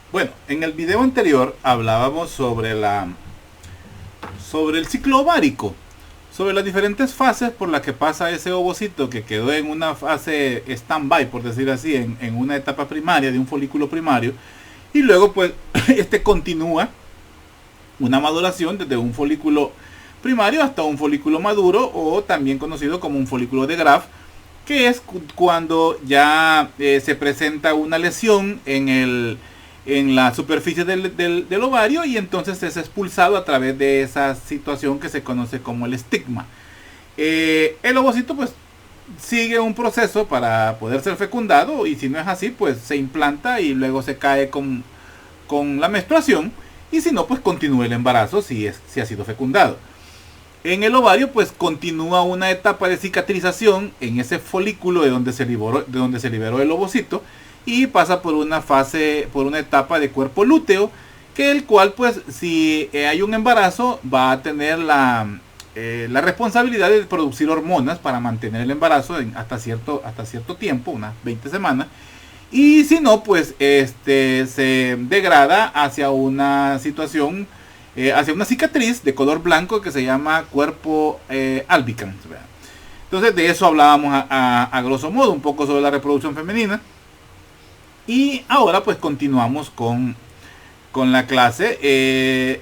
Bueno, en el video anterior hablábamos sobre el ciclo ovárico, sobre las diferentes fases por las que pasa ese ovocito que quedó en una fase stand-by, por decir así, en una etapa primaria de un folículo primario, y luego pues este continúa una maduración desde un folículo primario hasta un folículo maduro, o también conocido como un folículo de Graf, que es cuando ya se presenta una lesión en la superficie del ovario, y entonces es expulsado a través de esa situación que se conoce como el estigma. El ovocito pues sigue un proceso para poder ser fecundado, y si no es así pues se implanta y luego se cae con la menstruación, y si no pues continúa el embarazo si ha sido fecundado. En el ovario pues continúa una etapa de cicatrización en ese folículo de donde se liberó el ovocito, y pasa por una fase, por una etapa de cuerpo lúteo, que el cual pues si hay un embarazo va a tener la responsabilidad de producir hormonas para mantener el embarazo hasta cierto tiempo, unas 20 semanas. Y si no, pues se degrada hacia una situación, hacia una cicatriz de color blanco que se llama cuerpo albicans. Entonces de eso hablábamos a grosso modo, un poco sobre la reproducción femenina. Y ahora pues continuamos con la clase.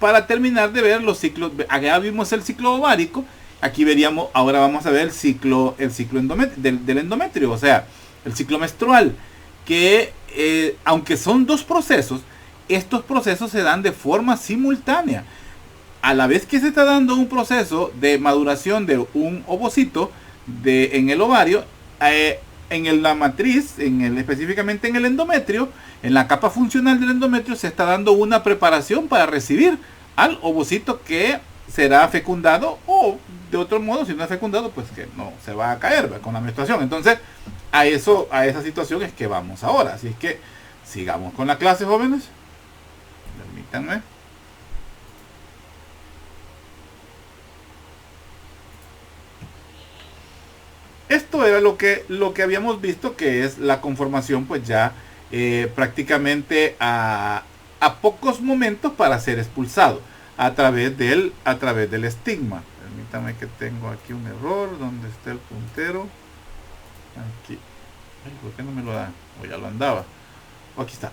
Para terminar de ver los ciclos, allá vimos el ciclo ovárico, aquí veríamos, ahora vamos a ver el ciclo del endometrio, o sea, el ciclo menstrual, que aunque son dos procesos, estos procesos se dan de forma simultánea. A la vez que se está dando un proceso de maduración de un ovocito en el ovario, la matriz, específicamente en el endometrio, en la capa funcional del endometrio, se está dando una preparación para recibir al ovocito que será fecundado, o de otro modo, si no es fecundado, pues que no se va a caer, ¿verdad?, con la menstruación. Entonces, a esa situación es que vamos ahora. Así es que sigamos con la clase, jóvenes. Permítanme. Esto era lo que habíamos visto, que es la conformación pues ya prácticamente a pocos momentos para ser expulsado a través del estigma. Permítame que tengo aquí un error. ¿Dónde está el puntero? Aquí. Ay, ¿por qué no me lo da? O ya lo andaba. Aquí está.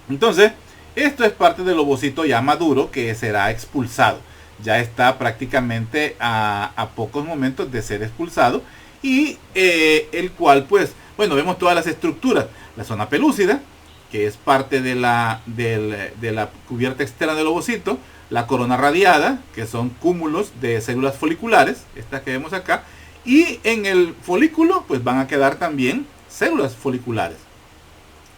Entonces, esto es parte del ovocito ya maduro que será expulsado. Ya está prácticamente a pocos momentos de ser expulsado, y el cual pues, bueno, vemos todas las estructuras. La zona pelúcida, que es parte de la cubierta externa del ovocito. La corona radiada, que son cúmulos de células foliculares, estas que vemos acá. Y en el folículo pues van a quedar también células foliculares,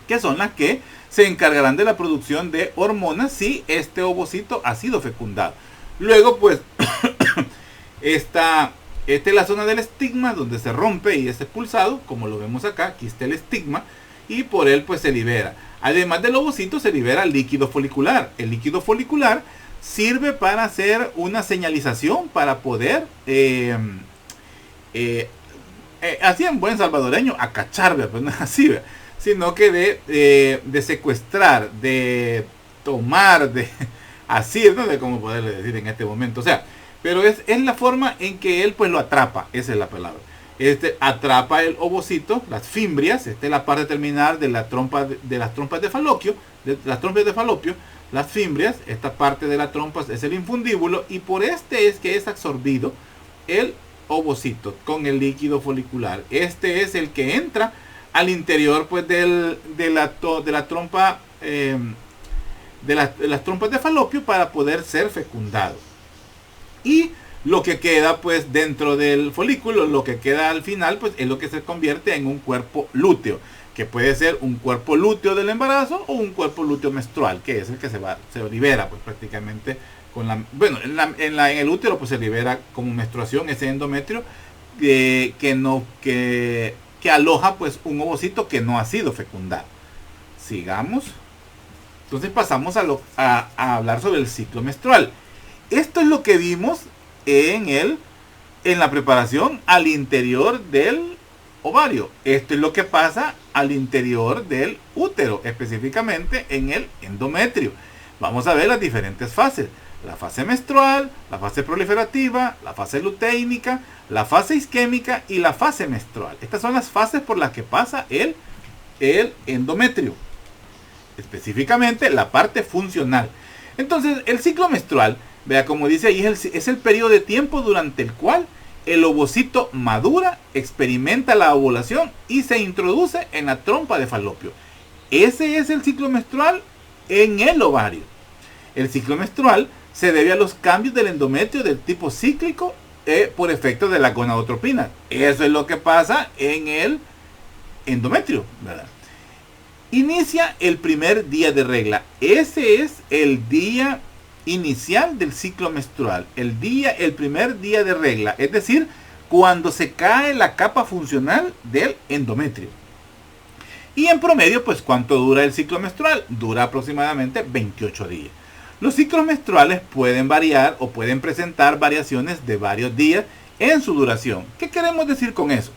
que son las que se encargarán de la producción de hormonas si este ovocito ha sido fecundado. Luego pues esta es la zona del estigma, donde se rompe y es expulsado, como lo vemos acá. Aquí está el estigma, y por él pues se libera. Además del ovocito se libera líquido folicular. El líquido folicular sirve para hacer una señalización, para poder así en buen salvadoreño, acachar, pues no es así, sino que de secuestrar, de tomar, de así, no sé cómo poderle decir en este momento. O sea, pero es la forma en que él pues lo atrapa, esa es la palabra. Atrapa el ovocito, las fimbrias. Esta es la parte terminal de la trompa, de las trompas de falopio, las fimbrias. Esta parte de la trompa es el infundíbulo, y por es que es absorbido el ovocito con el líquido folicular. Este es el que entra al interior pues de la trompa, de las trompas de falopio, para poder ser fecundado. Y lo que queda pues dentro del folículo, lo que queda al final, pues es lo que se convierte en un cuerpo lúteo, que puede ser un cuerpo lúteo del embarazo o un cuerpo lúteo menstrual, que es el que se libera pues prácticamente con en el útero pues se libera como menstruación ese endometrio, que aloja pues un ovocito que no ha sido fecundado. Sigamos. Entonces pasamos a hablar sobre el ciclo menstrual. Esto es lo que vimos en la preparación al interior del ovario. Esto es lo que pasa al interior del útero, específicamente en el endometrio. Vamos a ver las diferentes fases. La fase menstrual, la fase proliferativa, la fase luteínica, la fase isquémica y la fase menstrual. Estas son las fases por las que pasa el endometrio. Específicamente la parte funcional. Entonces el ciclo menstrual, vea como dice ahí, es el periodo de tiempo durante el cual el ovocito madura, experimenta la ovulación y se introduce en la trompa de falopio. Ese es el ciclo menstrual en el ovario. El ciclo menstrual se debe a los cambios del endometrio del tipo cíclico por efecto de la gonadotropina. Eso es lo que pasa en el endometrio, ¿verdad? Inicia el primer día de regla. Ese es el día inicial del ciclo menstrual. El primer día de regla. Es decir, cuando se cae la capa funcional del endometrio. Y en promedio, pues, ¿cuánto dura el ciclo menstrual? Dura aproximadamente 28 días. Los ciclos menstruales pueden variar o pueden presentar variaciones de varios días en su duración. ¿Qué queremos decir con eso?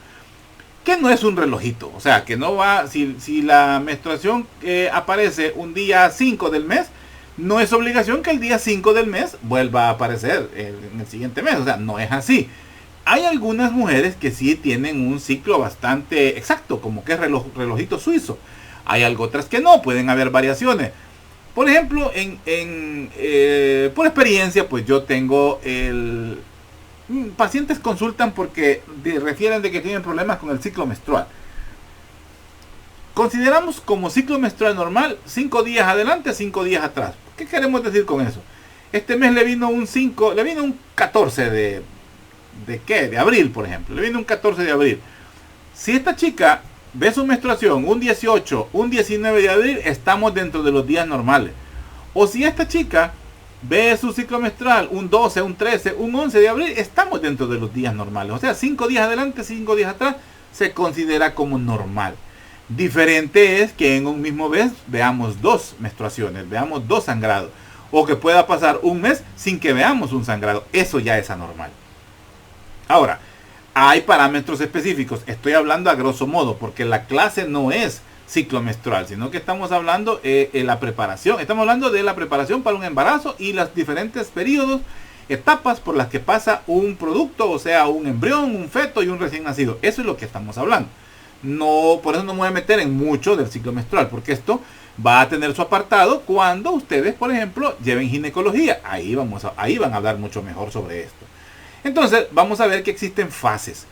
Que no es un relojito, o sea, que no va, si la menstruación aparece un día 5 del mes, no es obligación que el día 5 del mes vuelva a aparecer en el siguiente mes, o sea, no es así. Hay algunas mujeres que sí tienen un ciclo bastante exacto, como que es relojito suizo. Hay algo otras que no, pueden haber variaciones. Por ejemplo, por experiencia, pues yo tengo pacientes consultan porque refieren de que tienen problemas con el ciclo menstrual. Consideramos como ciclo menstrual normal 5 días adelante, 5 días atrás. ¿Qué queremos decir con eso? Este mes le vino un 14 de abril, por ejemplo. Le vino un 14 de abril. Si esta chica ve su menstruación un 18, un 19 de abril, estamos dentro de los días normales. O si esta chica ve su ciclo menstrual un 12, un 13, un 11 de abril, estamos dentro de los días normales. O sea, 5 días adelante, 5 días atrás, se considera como normal. Diferente es que en un mismo mes veamos 2 menstruaciones, veamos 2 sangrados. O que pueda pasar un mes sin que veamos un sangrado. Eso ya es anormal. Ahora, hay parámetros específicos. Estoy hablando a grosso modo, porque la clase no es ciclo menstrual, sino que estamos hablando de la preparación. Estamos hablando de la preparación para un embarazo y los diferentes periodos, etapas por las que pasa un producto, o sea, un embrión, un feto y un recién nacido. Eso es lo que estamos hablando. No, por eso no me voy a meter en mucho del ciclo menstrual, porque esto va a tener su apartado cuando ustedes, por ejemplo, lleven ginecología. Ahí van a hablar mucho mejor sobre esto. Entonces, vamos a ver que existen fases.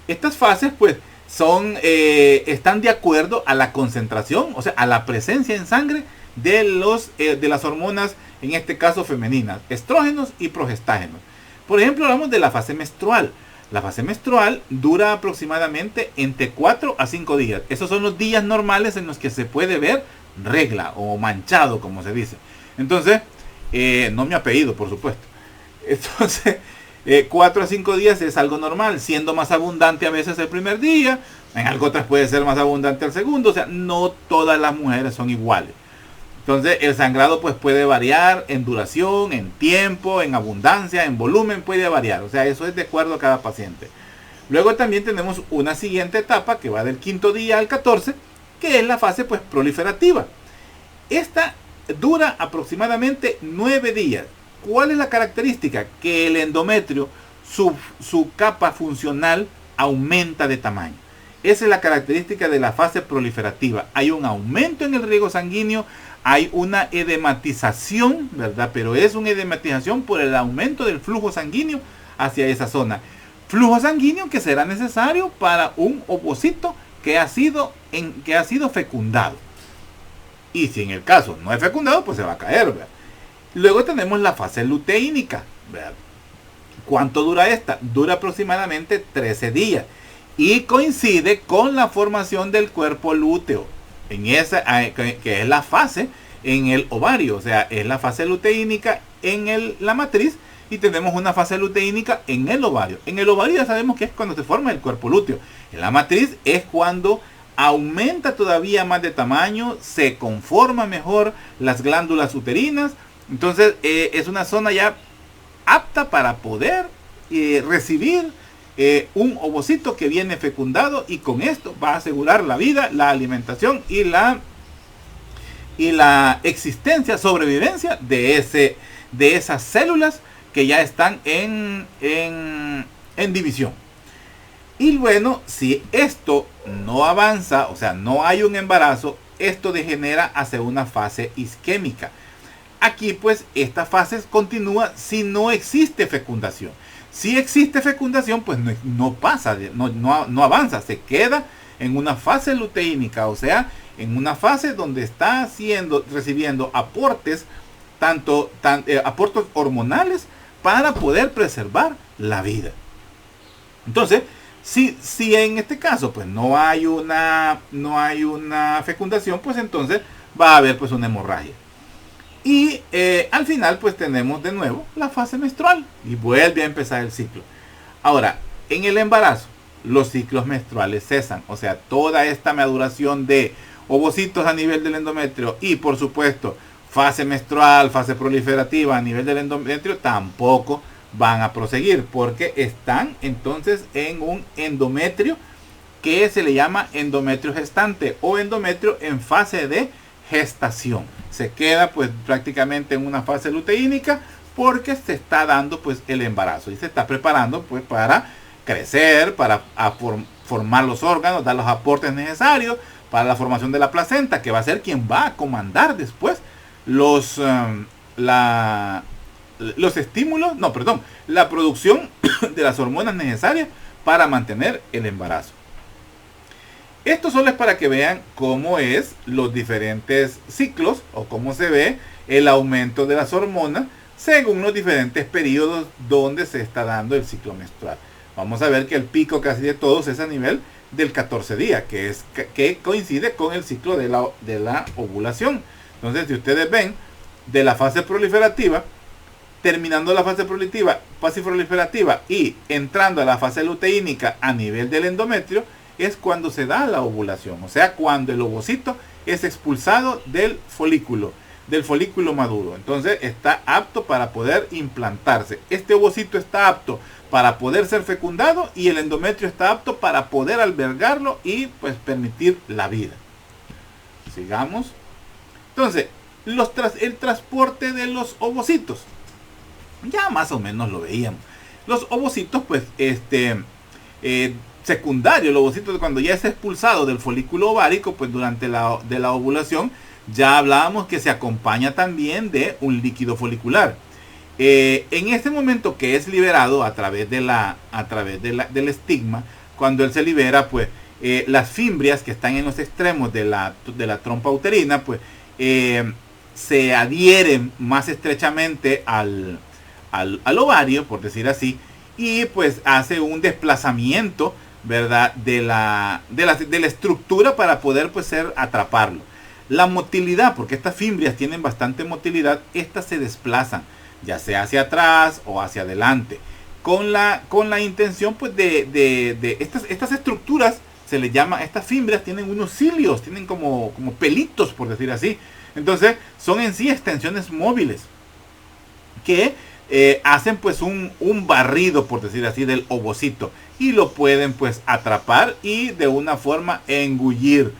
Estas fases, pues, están de acuerdo a la concentración, o sea, a la presencia en sangre de las hormonas, en este caso femeninas, estrógenos y progestágenos. Por ejemplo, hablamos de la fase menstrual. La fase menstrual dura aproximadamente entre 4 a 5 días. Esos son los días normales en los que se puede ver regla o manchado, como se dice. Entonces, no mi apellido, por supuesto. Entonces, 4 a 5 días es algo normal, siendo más abundante a veces el primer día, en algo otras puede ser más abundante el segundo, o sea, no todas las mujeres son iguales. Entonces el sangrado pues puede variar en duración, en tiempo, en abundancia, en volumen, puede variar, o sea, eso es de acuerdo a cada paciente. Luego también tenemos una siguiente etapa que va del 5º día al 14, que es la fase pues proliferativa. Esta dura aproximadamente 9 días. ¿Cuál es la característica? Que el endometrio, su capa funcional aumenta de tamaño. Esa es la característica de la fase proliferativa. Hay un aumento en el riego sanguíneo, hay una edematización, ¿verdad? Pero es una edematización por el aumento del flujo sanguíneo hacia esa zona. Flujo sanguíneo que será necesario para un ovocito que ha sido fecundado. Y si en el caso no es fecundado, pues se va a caer, ¿verdad? Luego tenemos la fase luteínica. ¿Verdad? ¿Cuánto dura esta? Dura aproximadamente 13 días. Y coincide con la formación del cuerpo lúteo. Que es la fase en el ovario. O sea, es la fase luteínica en la matriz. Y tenemos una fase luteínica en el ovario. En el ovario ya sabemos que es cuando se forma el cuerpo lúteo. En la matriz es cuando aumenta todavía más de tamaño. Se conforma mejor las glándulas uterinas. Entonces es una zona ya apta para poder recibir un ovocito que viene fecundado, y con esto va a asegurar la vida, la alimentación y la existencia, sobrevivencia de esas células que ya están en división. Y bueno, si esto no avanza, o sea, no hay un embarazo, esto degenera hacia una fase isquémica. Aquí pues esta fase continúa si no existe fecundación. Si existe fecundación, pues no pasa, no avanza, se queda en una fase luteínica, o sea, en una fase donde está recibiendo aportes, aportes hormonales para poder preservar la vida. Entonces, si en este caso pues no hay una fecundación, pues entonces va a haber pues una hemorragia. Y al final pues tenemos de nuevo la fase menstrual y vuelve a empezar el ciclo. Ahora, en el embarazo, los ciclos menstruales cesan. O sea, toda esta maduración de ovocitos a nivel del endometrio y por supuesto fase menstrual, fase proliferativa a nivel del endometrio tampoco van a proseguir, porque están entonces en un endometrio que se le llama endometrio gestante o endometrio en fase de gestación. Se queda pues prácticamente en una fase luteínica porque se está dando pues el embarazo y se está preparando pues para crecer, para formar los órganos, dar los aportes necesarios para la formación de la placenta, que va a ser quien va a comandar después los estímulos, la producción de las hormonas necesarias para mantener el embarazo. Esto solo es para que vean cómo es los diferentes ciclos o cómo se ve el aumento de las hormonas según los diferentes periodos donde se está dando el ciclo menstrual. Vamos a ver que el pico casi de todos es a nivel del 14 día, que coincide con el ciclo de la ovulación. Entonces, si ustedes ven de la fase proliferativa, terminando la fase proliferativa y entrando a la fase luteínica a nivel del endometrio, es cuando se da la ovulación, o sea, cuando el ovocito es expulsado del folículo maduro. Entonces está apto para poder implantarse. Este ovocito está apto para poder ser fecundado y el endometrio está apto para poder albergarlo y pues permitir la vida. Sigamos. Entonces, el transporte de los ovocitos. Ya más o menos lo veíamos. Los ovocitos pues secundario, el ovocito cuando ya es expulsado del folículo ovárico, pues durante la ovulación, ya hablábamos que se acompaña también de un líquido folicular. En este momento que es liberado a través del estigma, cuando él se libera, pues las fimbrias que están en los extremos de la trompa uterina, pues se adhieren más estrechamente al ovario, por decir así, y pues hace un desplazamiento, ¿verdad?, de la estructura para poder pues atraparlo. La motilidad, porque estas fimbrias tienen bastante motilidad, estas se desplazan ya sea hacia atrás o hacia adelante con la intención pues de estas estructuras, se les llama, estas fimbrias tienen unos cilios, tienen como pelitos, por decir así. Entonces son en sí extensiones móviles que hacen pues un barrido, por decir así, del ovocito, y lo pueden pues atrapar y de una forma engullir,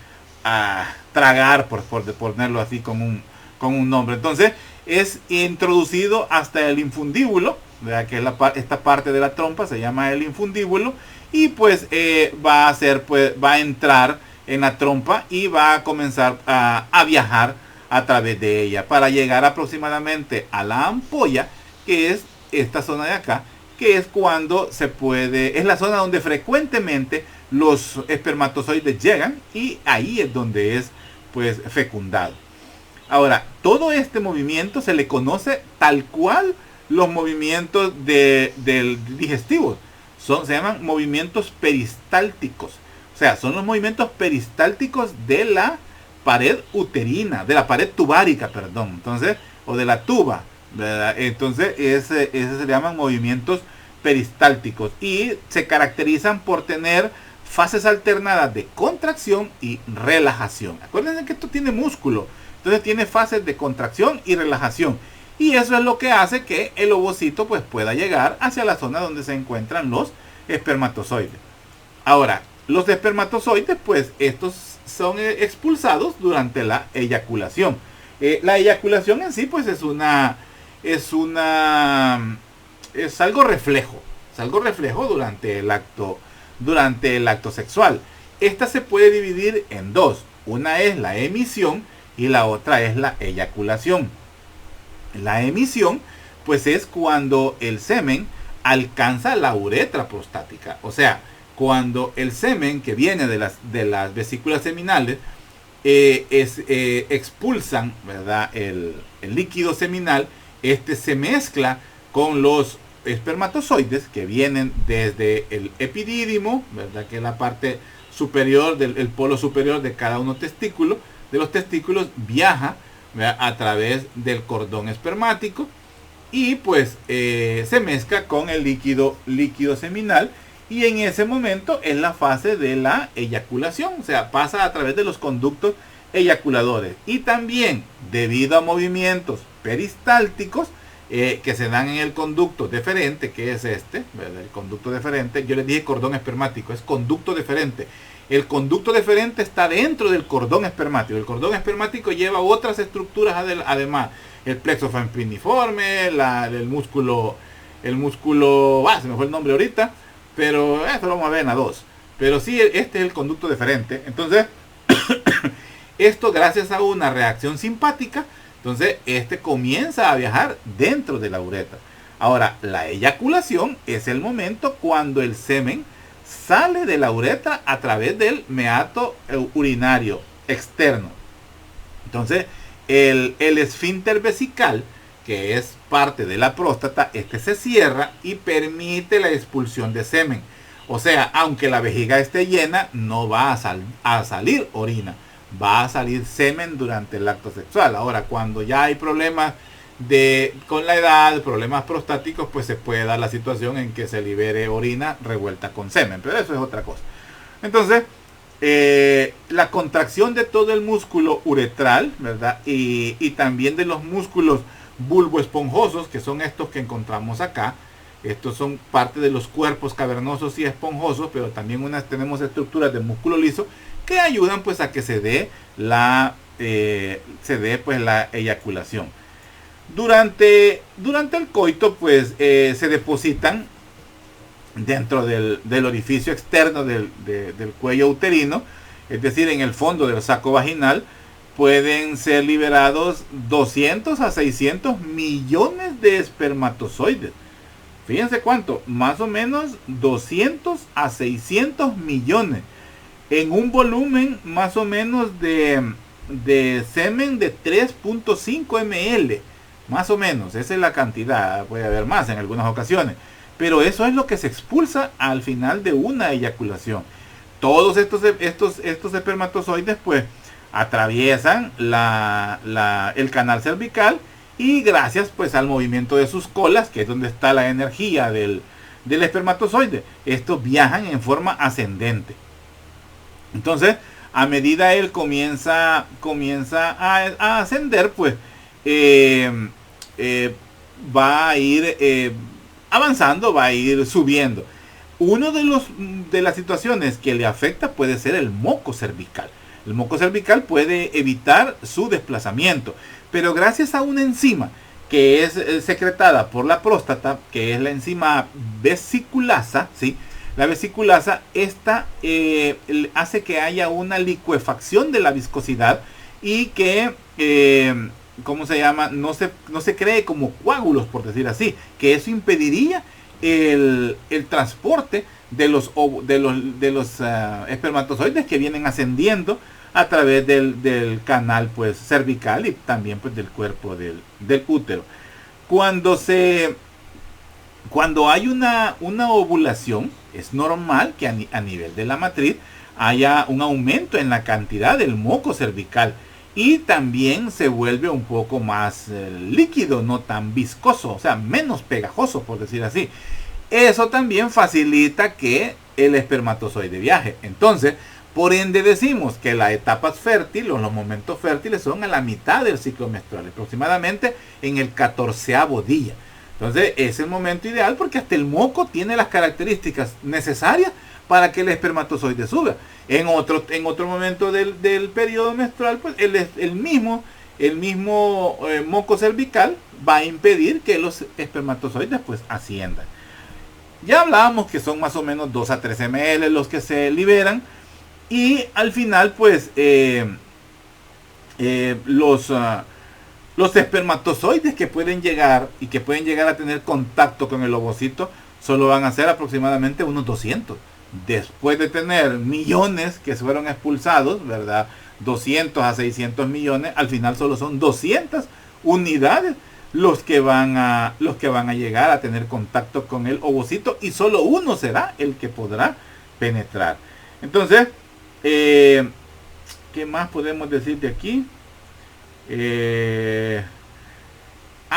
tragar, por ponerlo así con un nombre. Entonces es introducido hasta el infundíbulo, ¿verdad?, que es esta parte de la trompa, se llama el infundíbulo, y pues va a entrar en la trompa y va a comenzar a viajar a través de ella para llegar aproximadamente a la ampolla, que es esta zona de acá, que es cuando es la zona donde frecuentemente los espermatozoides llegan, y ahí es donde es pues fecundado. Ahora, todo este movimiento se le conoce tal cual los movimientos del digestivo. Se llaman movimientos peristálticos. O sea, son los movimientos peristálticos de la pared uterina, de la pared tubárica, perdón. Entonces, o de la tuba, ¿verdad? Entonces, ese se llaman movimientos peristálticos y se caracterizan por tener fases alternadas de contracción y relajación. Acuérdense que esto tiene músculo, entonces tiene fases de contracción y relajación, y eso es lo que hace que el ovocito pues pueda llegar hacia la zona donde se encuentran los espermatozoide. Ahora, los espermatozoides, pues estos son expulsados durante la eyaculación. La eyaculación en sí, pues es algo reflejo. Es algo reflejo durante el acto sexual. Esta se puede dividir en dos. Una es la emisión y la otra es la eyaculación. La emisión, pues es cuando el semen alcanza la uretra prostática. O sea, cuando el semen que viene de las vesículas seminales expulsan, ¿verdad?, el líquido seminal. Este se mezcla con los espermatozoides que vienen desde el epidídimo, ¿verdad?, que es la parte superior el polo superior de cada uno de los testículos, viaja, ¿verdad?, a través del cordón espermático y pues se mezcla con el líquido seminal, y en ese momento es la fase de la eyaculación. O sea, pasa a través de los conductos eyaculadores, y también debido a movimientos peristálticos que se dan en el conducto deferente, que es ¿verdad?, el conducto deferente. Yo les dije cordón espermático, es conducto deferente. El conducto deferente está dentro del cordón espermático. El cordón espermático lleva otras estructuras además. El plexo fampiniforme, el músculo, se me fue el nombre ahorita, pero esto lo vamos a ver en la 2. Pero sí, este es el conducto deferente. Entonces, esto gracias a una reacción simpática, entonces comienza a viajar dentro de la uretra. Ahora, la eyaculación es el momento cuando el semen sale de la uretra a través del meato urinario externo. Entonces, el esfínter vesical, que es parte de la próstata, se cierra y permite la expulsión de semen. O sea, aunque la vejiga esté llena, no va a salir orina, va a salir semen durante el acto sexual. Ahora, cuando ya hay problemas con la edad, problemas prostáticos, pues se puede dar la situación en que se libere orina revuelta con semen, pero eso es otra cosa. Entonces, la contracción de todo el músculo uretral, ¿verdad?, y también de los músculos bulboesponjosos, que son estos que encontramos acá. Estos son parte de los cuerpos cavernosos y esponjosos, pero también tenemos estructuras de músculo liso que ayudan pues a que se dé la eyaculación. Durante el coito, pues se depositan dentro del orificio externo del cuello uterino, es decir, en el fondo del saco vaginal. Pueden ser liberados 200 a 600 millones de espermatozoides. Fíjense cuánto, más o menos 200 a 600 millones. En un volumen más o menos de semen de 3.5 ml. Más o menos, esa es la cantidad. Puede haber más en algunas ocasiones. Pero eso es lo que se expulsa al final de una eyaculación. Todos estos espermatozoides, pues, atraviesan el canal cervical, y gracias pues al movimiento de sus colas, que es donde está la energía del espermatozoide, estos viajan en forma ascendente. Entonces, a medida él comienza a ascender, pues va a ir avanzando, va a ir subiendo. Uno de las situaciones que le afecta puede ser el moco cervical. El moco cervical puede evitar su desplazamiento, pero gracias a una enzima que es secretada por la próstata, que es la enzima vesiculasa, ¿sí? La vesiculasa, hace que haya una licuefacción de la viscosidad y que, ¿cómo se llama? No se cree como coágulos, por decir así, que eso impediría el transporte de los espermatozoides que vienen ascendiendo a través del canal pues cervical y también pues del cuerpo del útero. Cuando hay una ovulación, es normal que a nivel de la matriz haya un aumento en la cantidad del moco cervical, y también se vuelve un poco más líquido, no tan viscoso, o sea, menos pegajoso, por decir así. Eso también facilita que el espermatozoide viaje. Entonces, por ende decimos que las etapas fértiles, los momentos fértiles, son a la mitad del ciclo menstrual, aproximadamente en el 14º día. Entonces es el momento ideal porque hasta el moco tiene las características necesarias para que el espermatozoide suba. En otro momento del periodo menstrual, pues el mismo moco cervical va a impedir que los espermatozoides pues asciendan. Ya hablábamos que son más o menos 2 a 3 ml los que se liberan, y al final pues los espermatozoides que pueden llegar a tener contacto con el ovocito solo van a ser aproximadamente unos 200. Después de tener millones que fueron expulsados, ¿verdad? 200 a 600 millones, al final solo son 200 unidades los que van a llegar a tener contacto con el ovocito, y solo uno será el que podrá penetrar. Entonces, ¿qué más podemos decir de aquí?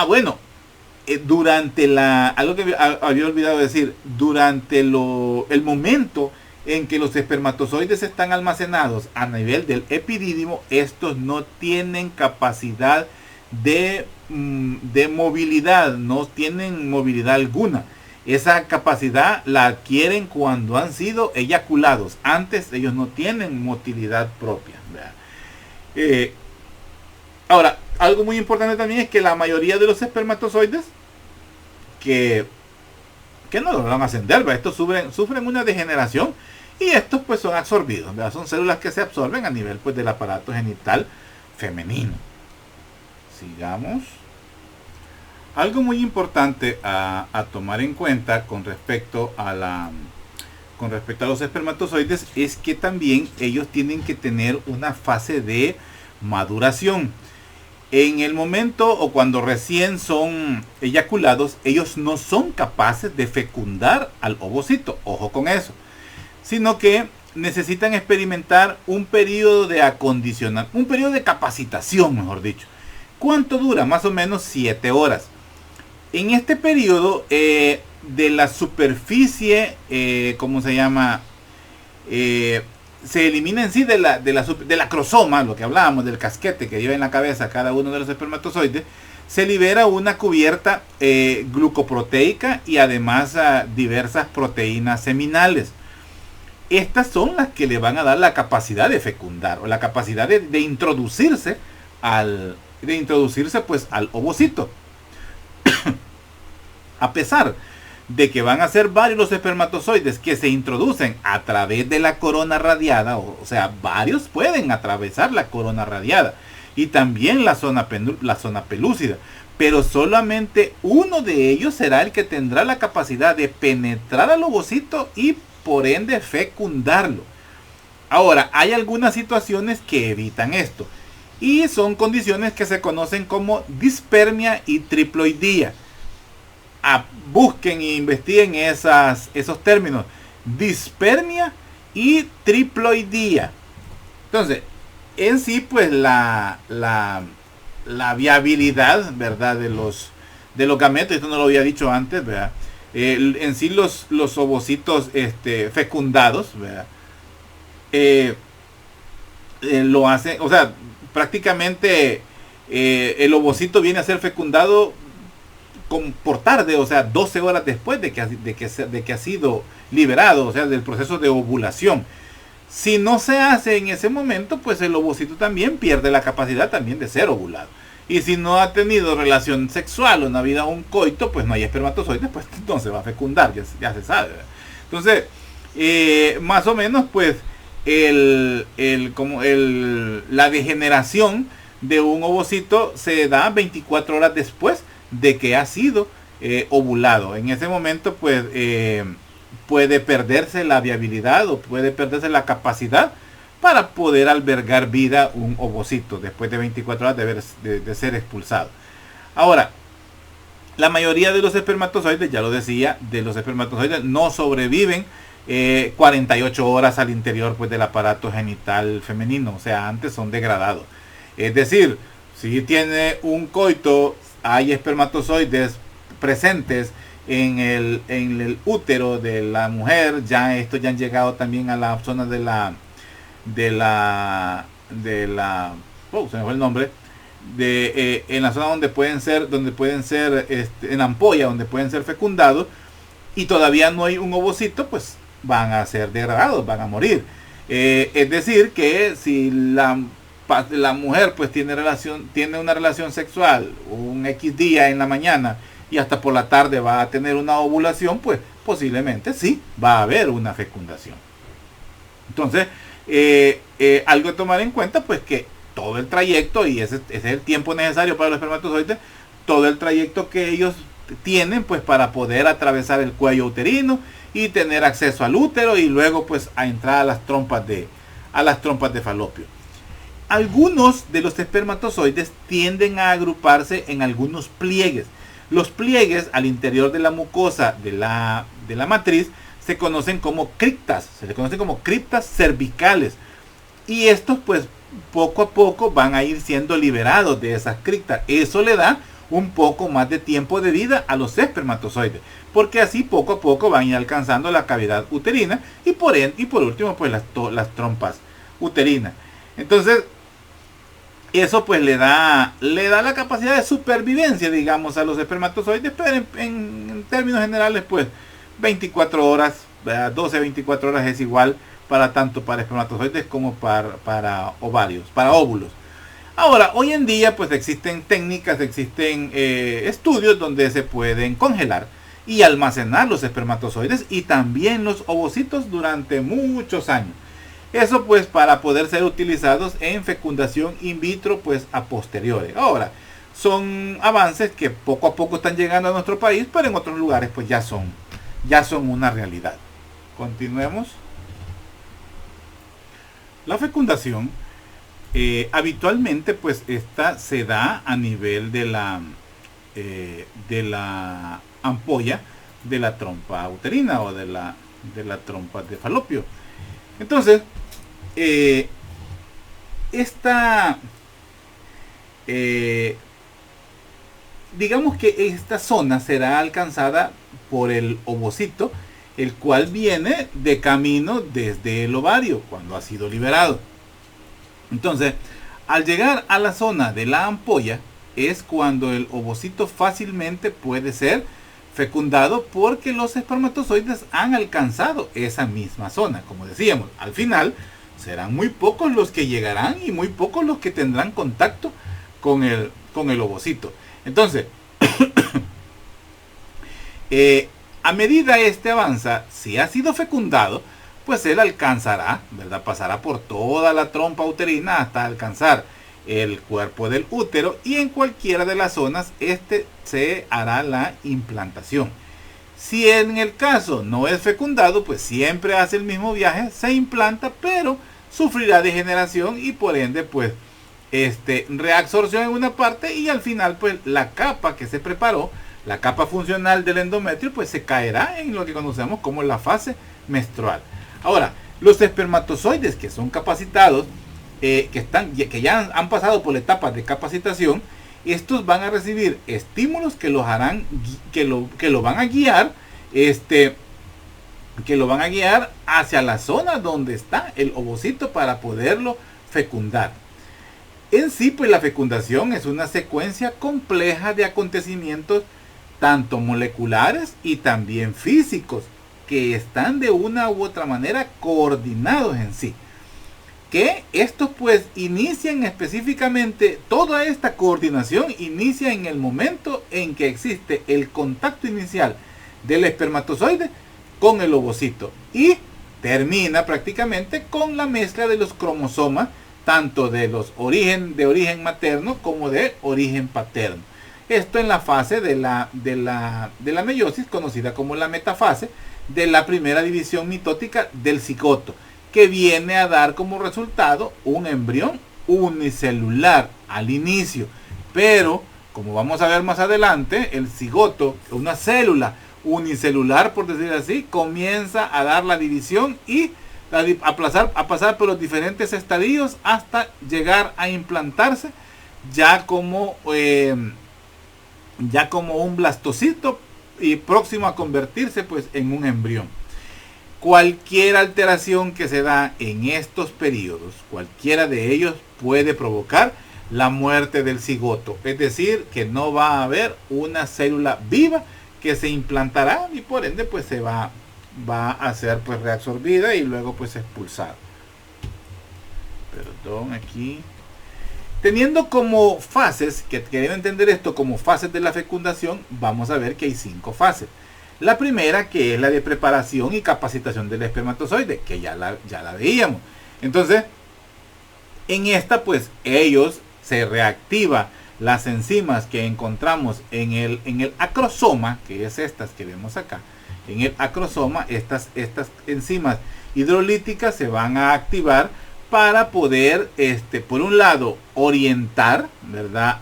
Bueno, algo que había olvidado decir, durante el momento en que los espermatozoides están almacenados a nivel del epidídimo, estos no tienen capacidad de movilidad, no tienen movilidad alguna. Esa capacidad la adquieren cuando han sido eyaculados. Antes ellos no tienen motilidad propia, ¿verdad? Ahora, algo muy importante también es que la mayoría de los espermatozoides que no logran ascender, ¿verdad? Estos sufren una degeneración, y estos pues son absorbidos, ¿verdad? Son células que se absorben a nivel pues del aparato genital femenino. Sigamos. Algo muy importante a tomar en cuenta con respecto a los espermatozoides es que también ellos tienen que tener una fase de maduración. En el momento o cuando recién son eyaculados, ellos no son capaces de fecundar al ovocito, ojo con eso, sino que necesitan experimentar un periodo de acondicionamiento, un periodo de capacitación, mejor dicho. ¿Cuánto dura? Más o menos 7 horas. En este periodo de la superficie, ¿cómo se llama? Se elimina en sí de la crosoma, lo que hablábamos del casquete que lleva en la cabeza cada uno de los espermatozoides. Se libera una cubierta glucoproteica y además diversas proteínas seminales. Estas son las que le van a dar la capacidad de fecundar, o la capacidad de introducirse pues al ovocito. A pesar de que van a ser varios los espermatozoides que se introducen a través de la corona radiada, o sea, varios pueden atravesar la corona radiada y también la zona pelúcida, pero solamente uno de ellos será el que tendrá la capacidad de penetrar al ovocito y por ende fecundarlo. Ahora, hay algunas situaciones que evitan esto, y son condiciones que se conocen como dispermia y triploidía. Busquen e investiguen esos términos: dispermia y triploidía. Entonces, en sí, pues la viabilidad, ¿verdad?, de los gametos, esto no lo había dicho antes, ¿verdad? En sí los ovocitos fecundados, ¿verdad? Lo hacen, o sea, prácticamente el ovocito viene a ser fecundado por tarde, o sea, 12 horas después de que ha sido liberado, o sea, del proceso de ovulación. Si no se hace en ese momento, pues el ovocito también pierde la capacidad también de ser ovulado. Y si no ha tenido relación sexual o no ha habido un coito, pues no hay espermatozoides, pues no se va a fecundar, ya se sabe, ¿verdad? Entonces, más o menos, pues, la degeneración de un ovocito se da 24 horas después de que ha sido ovulado. En ese momento pues puede perderse la viabilidad o puede perderse la capacidad para poder albergar vida un ovocito después de 24 horas de ser expulsado. Ahora, la mayoría de los espermatozoides, ya lo decía, de los espermatozoides no sobreviven 48 horas al interior pues del aparato genital femenino, o sea, antes son degradados. Es decir, si tiene un coito, hay espermatozoides presentes en el útero de la mujer, estos ya han llegado también a la zona se me fue el nombre, en la zona donde pueden ser en ampolla, donde pueden ser fecundados, y todavía no hay un ovocito, pues van a ser degradados, van a morir. Es decir, que si la mujer pues tiene una relación sexual un X día en la mañana y hasta por la tarde va a tener una ovulación, pues posiblemente sí va a haber una fecundación. Entonces, algo a tomar en cuenta, pues que todo el trayecto, y ese es el tiempo necesario para los espermatozoides, todo el trayecto que ellos tienen pues para poder atravesar el cuello uterino y tener acceso al útero y luego pues a entrar a las trompas de falopio. Algunos de los espermatozoides tienden a agruparse en algunos pliegues. Los pliegues al interior de la mucosa de la matriz se conocen como criptas, cervicales, y estos pues poco a poco van a ir siendo liberados de esas criptas. Eso le da un poco más de tiempo de vida a los espermatozoides, porque así poco a poco van a ir alcanzando la cavidad uterina y por último pues las trompas uterinas. Entonces eso pues le da la capacidad de supervivencia, digamos, a los espermatozoides, pero en términos generales pues 24 horas, 12-24 horas es igual tanto para espermatozoides como para ovarios, para óvulos. Ahora, hoy en día pues existen técnicas, estudios donde se pueden congelar y almacenar los espermatozoides y también los ovocitos durante muchos años. Eso pues para poder ser utilizados en fecundación in vitro pues a posteriores. Ahora, son avances que poco a poco están llegando a nuestro país, pero en otros lugares pues ya son una realidad. Continuemos. La fecundación habitualmente pues esta se da a nivel de la ampolla de la trompa uterina o de la trompa de falopio. Entonces digamos que esta zona será alcanzada por el ovocito, el cual viene de camino desde el ovario cuando ha sido liberado. Entonces, al llegar a la zona de la ampolla es cuando el ovocito fácilmente puede ser fecundado, porque los espermatozoides han alcanzado esa misma zona. Como decíamos, al final serán muy pocos los que llegarán y muy pocos los que tendrán contacto con el ovocito. Entonces, a medida avanza, si ha sido fecundado, pues él alcanzará, ¿verdad? Pasará por toda la trompa uterina hasta alcanzar el cuerpo del útero, y en cualquiera de las zonas se hará la implantación. Si en el caso no es fecundado, pues siempre hace el mismo viaje, se implanta, pero sufrirá degeneración y por ende pues reabsorción en una parte, y al final pues la capa que se preparó, la capa funcional del endometrio, pues se caerá en lo que conocemos como la fase menstrual. Ahora, los espermatozoides que son capacitados, que ya han pasado por la etapa de capacitación, estos van a recibir estímulos que los harán, que lo van a guiar, hacia la zona donde está el ovocito para poderlo fecundar. En sí, pues la fecundación es una secuencia compleja de acontecimientos, tanto moleculares y también físicos, que están de una u otra manera coordinados en sí. Que estos pues inician específicamente, toda esta coordinación inicia en el momento en que existe el contacto inicial del espermatozoide con el ovocito, y termina prácticamente con la mezcla de los cromosomas, tanto de origen materno como de origen paterno. Esto en la fase de la meiosis, conocida como la metafase, de la primera división mitótica del cigoto, que viene a dar como resultado un embrión unicelular al inicio. Pero, como vamos a ver más adelante, el cigoto, una célula unicelular, por decir así, comienza a dar la división y a pasar por los diferentes estadios hasta llegar a implantarse ya como un blastocito, y próximo a convertirse pues en un embrión. Cualquier alteración que se da en estos periodos, cualquiera de ellos puede provocar la muerte del cigoto. Es decir, que no va a haber una célula viva que se implantará y por ende pues va a ser pues reabsorbida y luego pues expulsada. Perdón, aquí. Teniendo como fases, que deben entender esto como fases de la fecundación, vamos a ver que hay 5 fases. La primera, que es la de preparación y capacitación del espermatozoide, que ya la veíamos. Entonces, en esta pues se reactiva las enzimas que encontramos en el acrosoma, que es estas que vemos acá. En el acrosoma, estas enzimas hidrolíticas se van a activar para poder, por un lado, orientar, ¿verdad?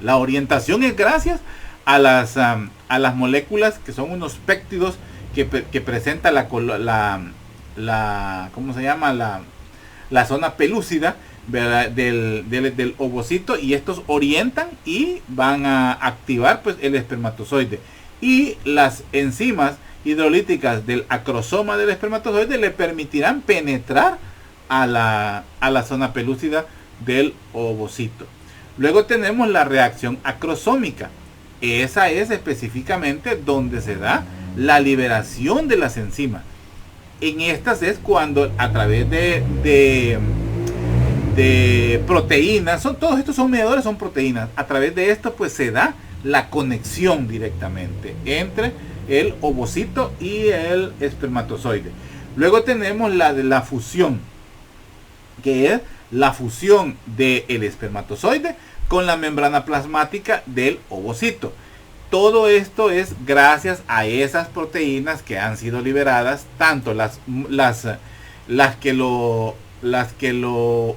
La orientación es gracias a las moléculas que son unos péptidos que presenta ¿cómo se llama? La zona pelúcida, ¿verdad? del ovocito, y estos orientan y van a activar pues el espermatozoide. Y las enzimas hidrolíticas del acrosoma del espermatozoide le permitirán penetrar a la zona pelúcida del ovocito. Luego tenemos la reacción acrosómica. Esa es específicamente donde se da la liberación de las enzimas. En estas es cuando a través de proteínas, todos estos son mediadores, son proteínas. A través de esto pues se da la conexión directamente entre el ovocito y el espermatozoide. Luego tenemos la de la fusión, que es la fusión del espermatozoide con la membrana plasmática del ovocito. Todo esto es gracias a esas proteínas que han sido liberadas, tanto las que lo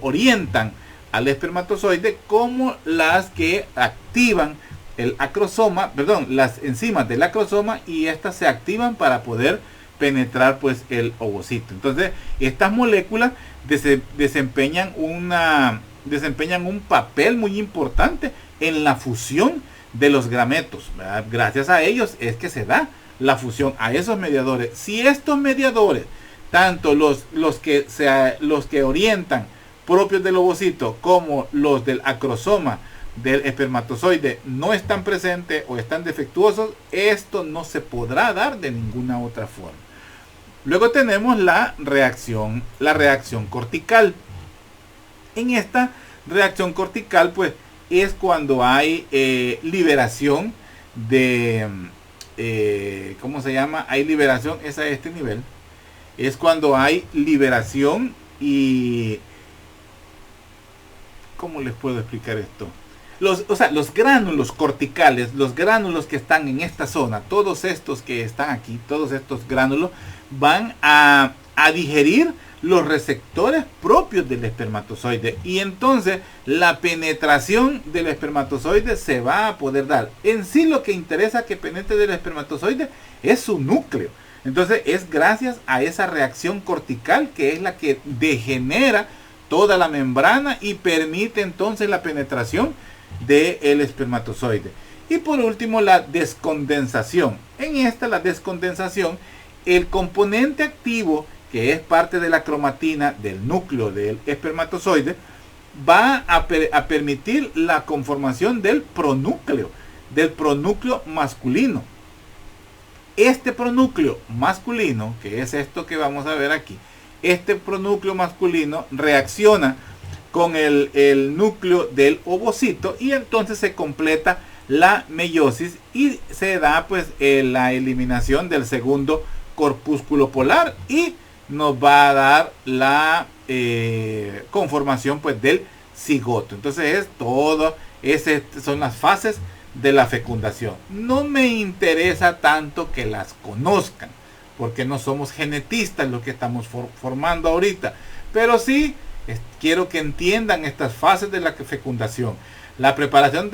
orientan al espermatozoide como las que activan el acrosoma, las enzimas del acrosoma, y estas se activan para poder penetrar pues el ovocito. Entonces estas moléculas desempeñan un papel muy importante en la fusión de los gametos, ¿verdad? Gracias a ellos es que se da la fusión, a esos mediadores. Si estos mediadores, tanto los que orientan propios del ovocito como los del acrosoma del espermatozoide no están presentes o están defectuosos, esto no se podrá dar de ninguna otra forma. Luego tenemos la reacción cortical. En esta reacción cortical pues es cuando hay liberación de ¿cómo se llama? Hay liberación, es a este nivel. Es cuando hay liberación y ¿cómo les puedo explicar esto? Los gránulos corticales, los gránulos que están en esta zona, todos estos que están aquí, todos estos gránulos van a digerir los receptores propios del espermatozoide, y entonces la penetración del espermatozoide se va a poder dar. En sí lo que interesa que penetre del espermatozoide es su núcleo. Entonces es gracias a esa reacción cortical que es la que degenera toda la membrana y permite entonces la penetración del espermatozoide. Y por último, la descondensación. En esta, la descondensación, el componente activo, que es parte de la cromatina del núcleo del espermatozoide, va a permitir la conformación del pronúcleo masculino. Este pronúcleo masculino, que es esto que vamos a ver aquí, este pronúcleo masculino reacciona con el núcleo del ovocito, y entonces se completa la meiosis y se da pues la eliminación del segundo corpúsculo polar, y nos va a dar la conformación pues del cigoto. Entonces son las fases de la fecundación. No me interesa tanto que las conozcan, porque no somos genetistas los que estamos formando ahorita, pero sí quiero que entiendan estas fases de la fecundación: la preparación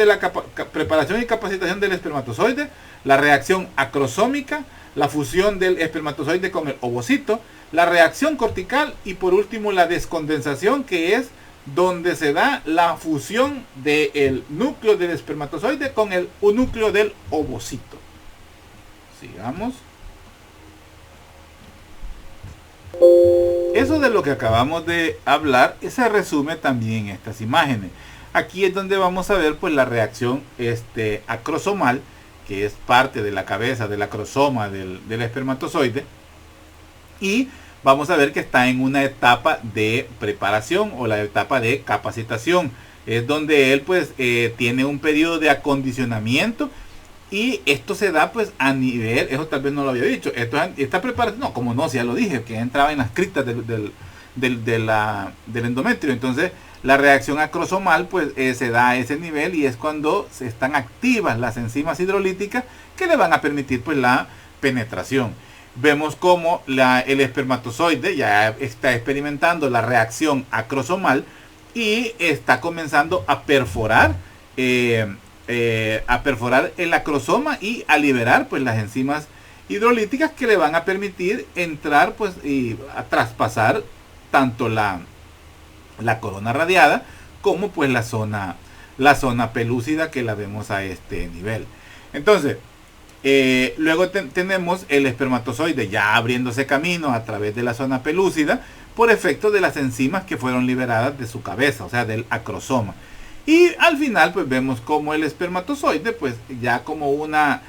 y capacitación del espermatozoide, la reacción acrosómica, la fusión del espermatozoide con el ovocito, la reacción cortical, y por último la descondensación, que es donde se da la fusión del núcleo del espermatozoide con el núcleo del ovocito. Sigamos. Eso de lo que acabamos de hablar se resume también en estas imágenes. Aquí es donde vamos a ver pues la reacción acrosomal, que es parte de la cabeza del acrosoma del espermatozoide, y vamos a ver que está en una etapa de preparación o la etapa de capacitación. Es donde él pues tiene un periodo de acondicionamiento, y esto se da pues a nivel, eso tal vez no lo había dicho, esta preparación, no, como no, si ya lo dije, que entraba en las criptas del endometrio. Entonces la reacción acrosomal pues se da a ese nivel, y es cuando se están activas las enzimas hidrolíticas que le van a permitir pues la penetración. Vemos como el espermatozoide ya está experimentando la reacción acrosomal y está comenzando a perforar el acrosoma y a liberar pues las enzimas hidrolíticas que le van a permitir entrar pues y a traspasar tanto la corona radiada como pues la zona pelúcida, que la vemos a este nivel. Entonces luego tenemos el espermatozoide ya abriéndose camino a través de la zona pelúcida por efecto de las enzimas que fueron liberadas de su cabeza, o sea, del acrosoma. Y al final pues vemos como el espermatozoide pues ya como una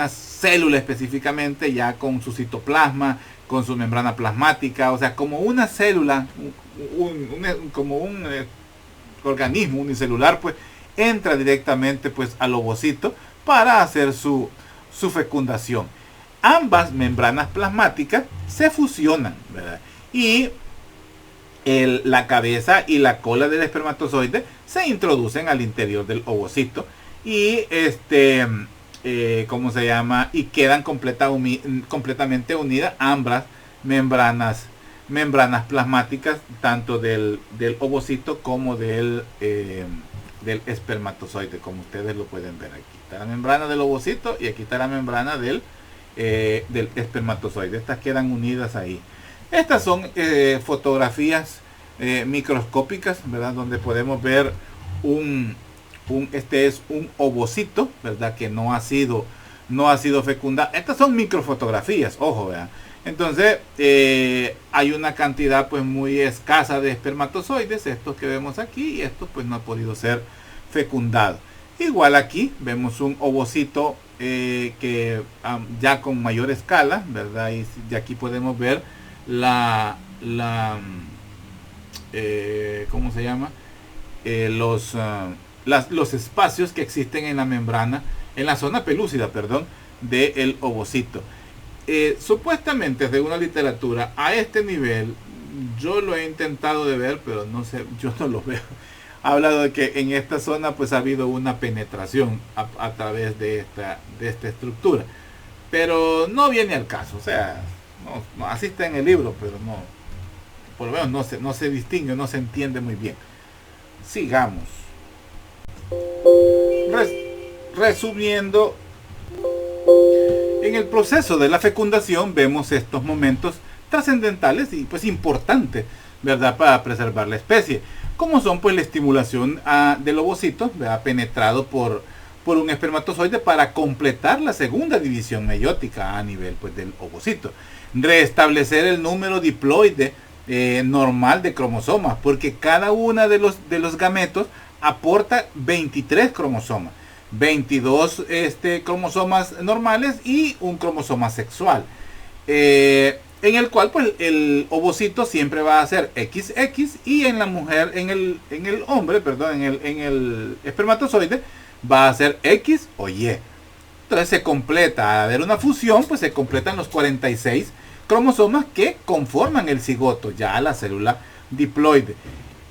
célula específicamente, ya con su citoplasma, con su membrana plasmática, o sea, como una célula, como un organismo unicelular, pues entra directamente pues al ovocito para hacer su fecundación. Ambas membranas plasmáticas se fusionan, ¿verdad? Y la cabeza y la cola del espermatozoide se introducen al interior del ovocito y ¿cómo se llama? Y quedan completamente unidas ambas membranas plasmáticas, tanto del ovocito como del espermatozoide, como ustedes lo pueden ver. Aquí está la membrana del ovocito y aquí está la membrana del espermatozoide. Estas quedan unidas ahí. Estas son fotografías microscópicas, ¿verdad? Donde podemos ver este es un ovocito, ¿verdad? Que no ha sido fecundado. Estas son microfotografías, ojo, ¿verdad? Entonces hay una cantidad pues muy escasa de espermatozoides, estos que vemos aquí, y estos pues no ha podido ser fecundado. Igual aquí vemos un ovocito que ya con mayor escala, ¿verdad? Y de aquí podemos ver ¿cómo se llama? Los espacios que existen en la membrana, en la zona pelúcida, perdón, del ovocito. Supuestamente, según la literatura, a este nivel, yo lo he intentado de ver, pero no sé, yo no lo veo. Ha hablado de que en esta zona pues ha habido una penetración a través de esta estructura, pero no viene al caso. O sea, no, así está en el libro, pero no, por lo menos no se distingue, no se entiende muy bien. Sigamos. Resumiendo, en el proceso de la fecundación vemos estos momentos trascendentales y pues importantes, ¿verdad? Para preservar la especie, como son pues la estimulación del ovocito, ¿verdad? Penetrado por un espermatozoide para completar la segunda división meiótica a nivel pues del ovocito, restablecer el número diploide normal de cromosomas, porque cada una de los gametos aporta 23 cromosomas, 22 cromosomas normales y un cromosoma sexual, en el cual pues el ovocito siempre va a ser XX, y en la mujer, en el hombre, perdón, en el espermatozoide va a ser X o Y. Entonces se completa, al haber una fusión, pues se completan los 46 cromosomas que conforman el cigoto, ya la célula diploide.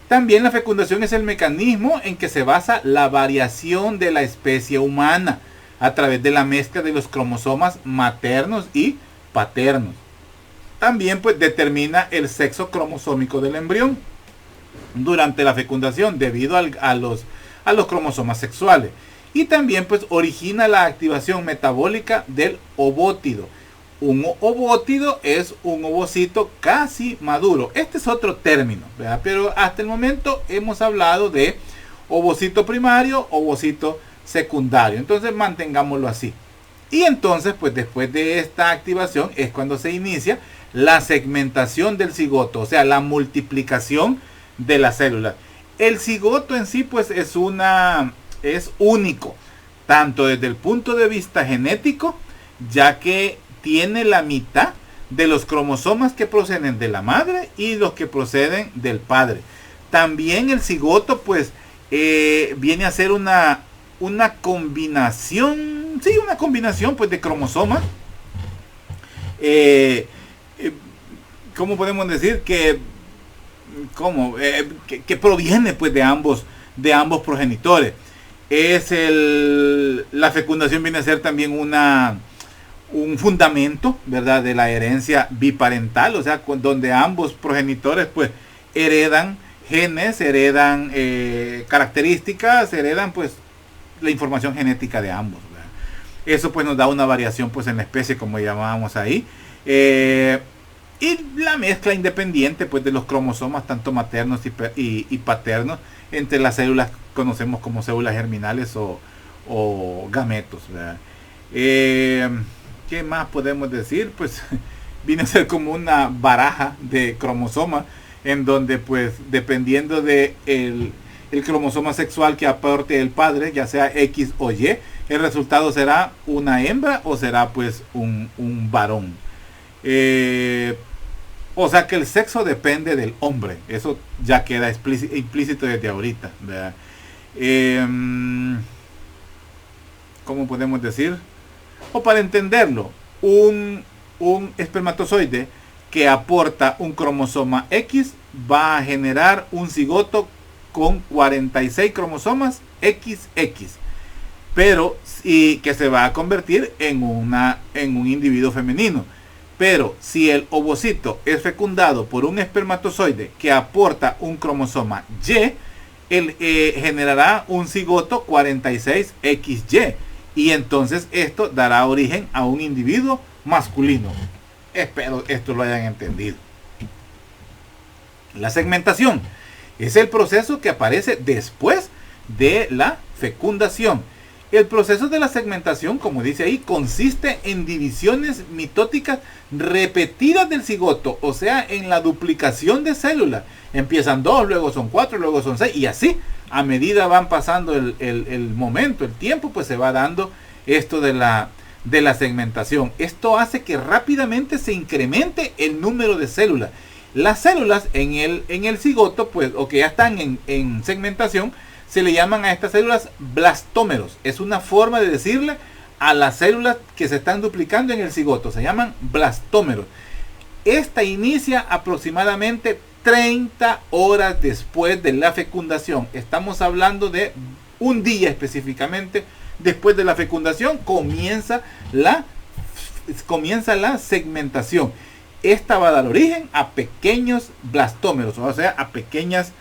También la fecundación es el mecanismo en que se basa la variación de la especie humana a través de la mezcla de los cromosomas maternos y paternos. También pues determina el sexo cromosómico del embrión durante la fecundación debido a los cromosomas sexuales. Y también pues origina la activación metabólica del ovótido. Un ovótido es un ovocito casi maduro. Este es otro término, ¿verdad? Pero hasta el momento hemos hablado de ovocito primario, ovocito secundario. Entonces mantengámoslo así. Y entonces pues después de esta activación es cuando se inicia la segmentación del cigoto, o sea, la multiplicación de las células. El cigoto en sí pues es único, tanto desde el punto de vista genético, ya que tiene la mitad de los cromosomas que proceden de la madre y los que proceden del padre. También el cigoto pues viene a ser una combinación, sí, una combinación pues de cromosomas. ¿Cómo podemos decir? Que proviene pues de ambos progenitores. La fecundación viene a ser también un fundamento, ¿verdad?, de la herencia biparental, o sea, donde ambos progenitores pues heredan genes, heredan características, heredan pues la información genética de ambos, ¿verdad? Eso pues nos da una variación pues en la especie, como llamábamos ahí, y la mezcla independiente pues de los cromosomas tanto maternos y paternos entre las células que conocemos como células germinales o gametos, ¿verdad? ¿Qué más podemos decir? Pues viene a ser como una baraja de cromosomas en donde pues dependiendo de el cromosoma sexual que aporte el padre, ya sea X o Y, el resultado será una hembra o será pues un varón. O sea que el sexo depende del hombre. Eso ya queda implícito desde ahorita, ¿verdad? ¿Cómo podemos decir? O para entenderlo, un espermatozoide que aporta un cromosoma X va a generar un cigoto con 46 cromosomas XX, pero y que se va a convertir en un individuo femenino. Pero si el ovocito es fecundado por un espermatozoide que aporta un cromosoma Y, él generará un cigoto 46XY. Y entonces esto dará origen a un individuo masculino. Espero esto lo hayan entendido. La segmentación es el proceso que aparece después de la fecundación. El proceso de la segmentación, como dice ahí, consiste en divisiones mitóticas repetidas del cigoto, o sea, en la duplicación de células. Empiezan 2, luego son 4, luego son 6, y así, a medida van pasando el momento, el tiempo, pues se va dando esto de la segmentación. Esto hace que rápidamente se incremente el número de células. Las células en el cigoto, pues, o que ya están en segmentación, se le llaman a estas células blastómeros. Es una forma de decirle a las células que se están duplicando en el cigoto. Se llaman blastómeros. Esta inicia aproximadamente 30 horas después de la fecundación. Estamos hablando de un día específicamente después de la fecundación. Comienza la segmentación. Esta va a dar origen a pequeños blastómeros, o sea, a pequeñas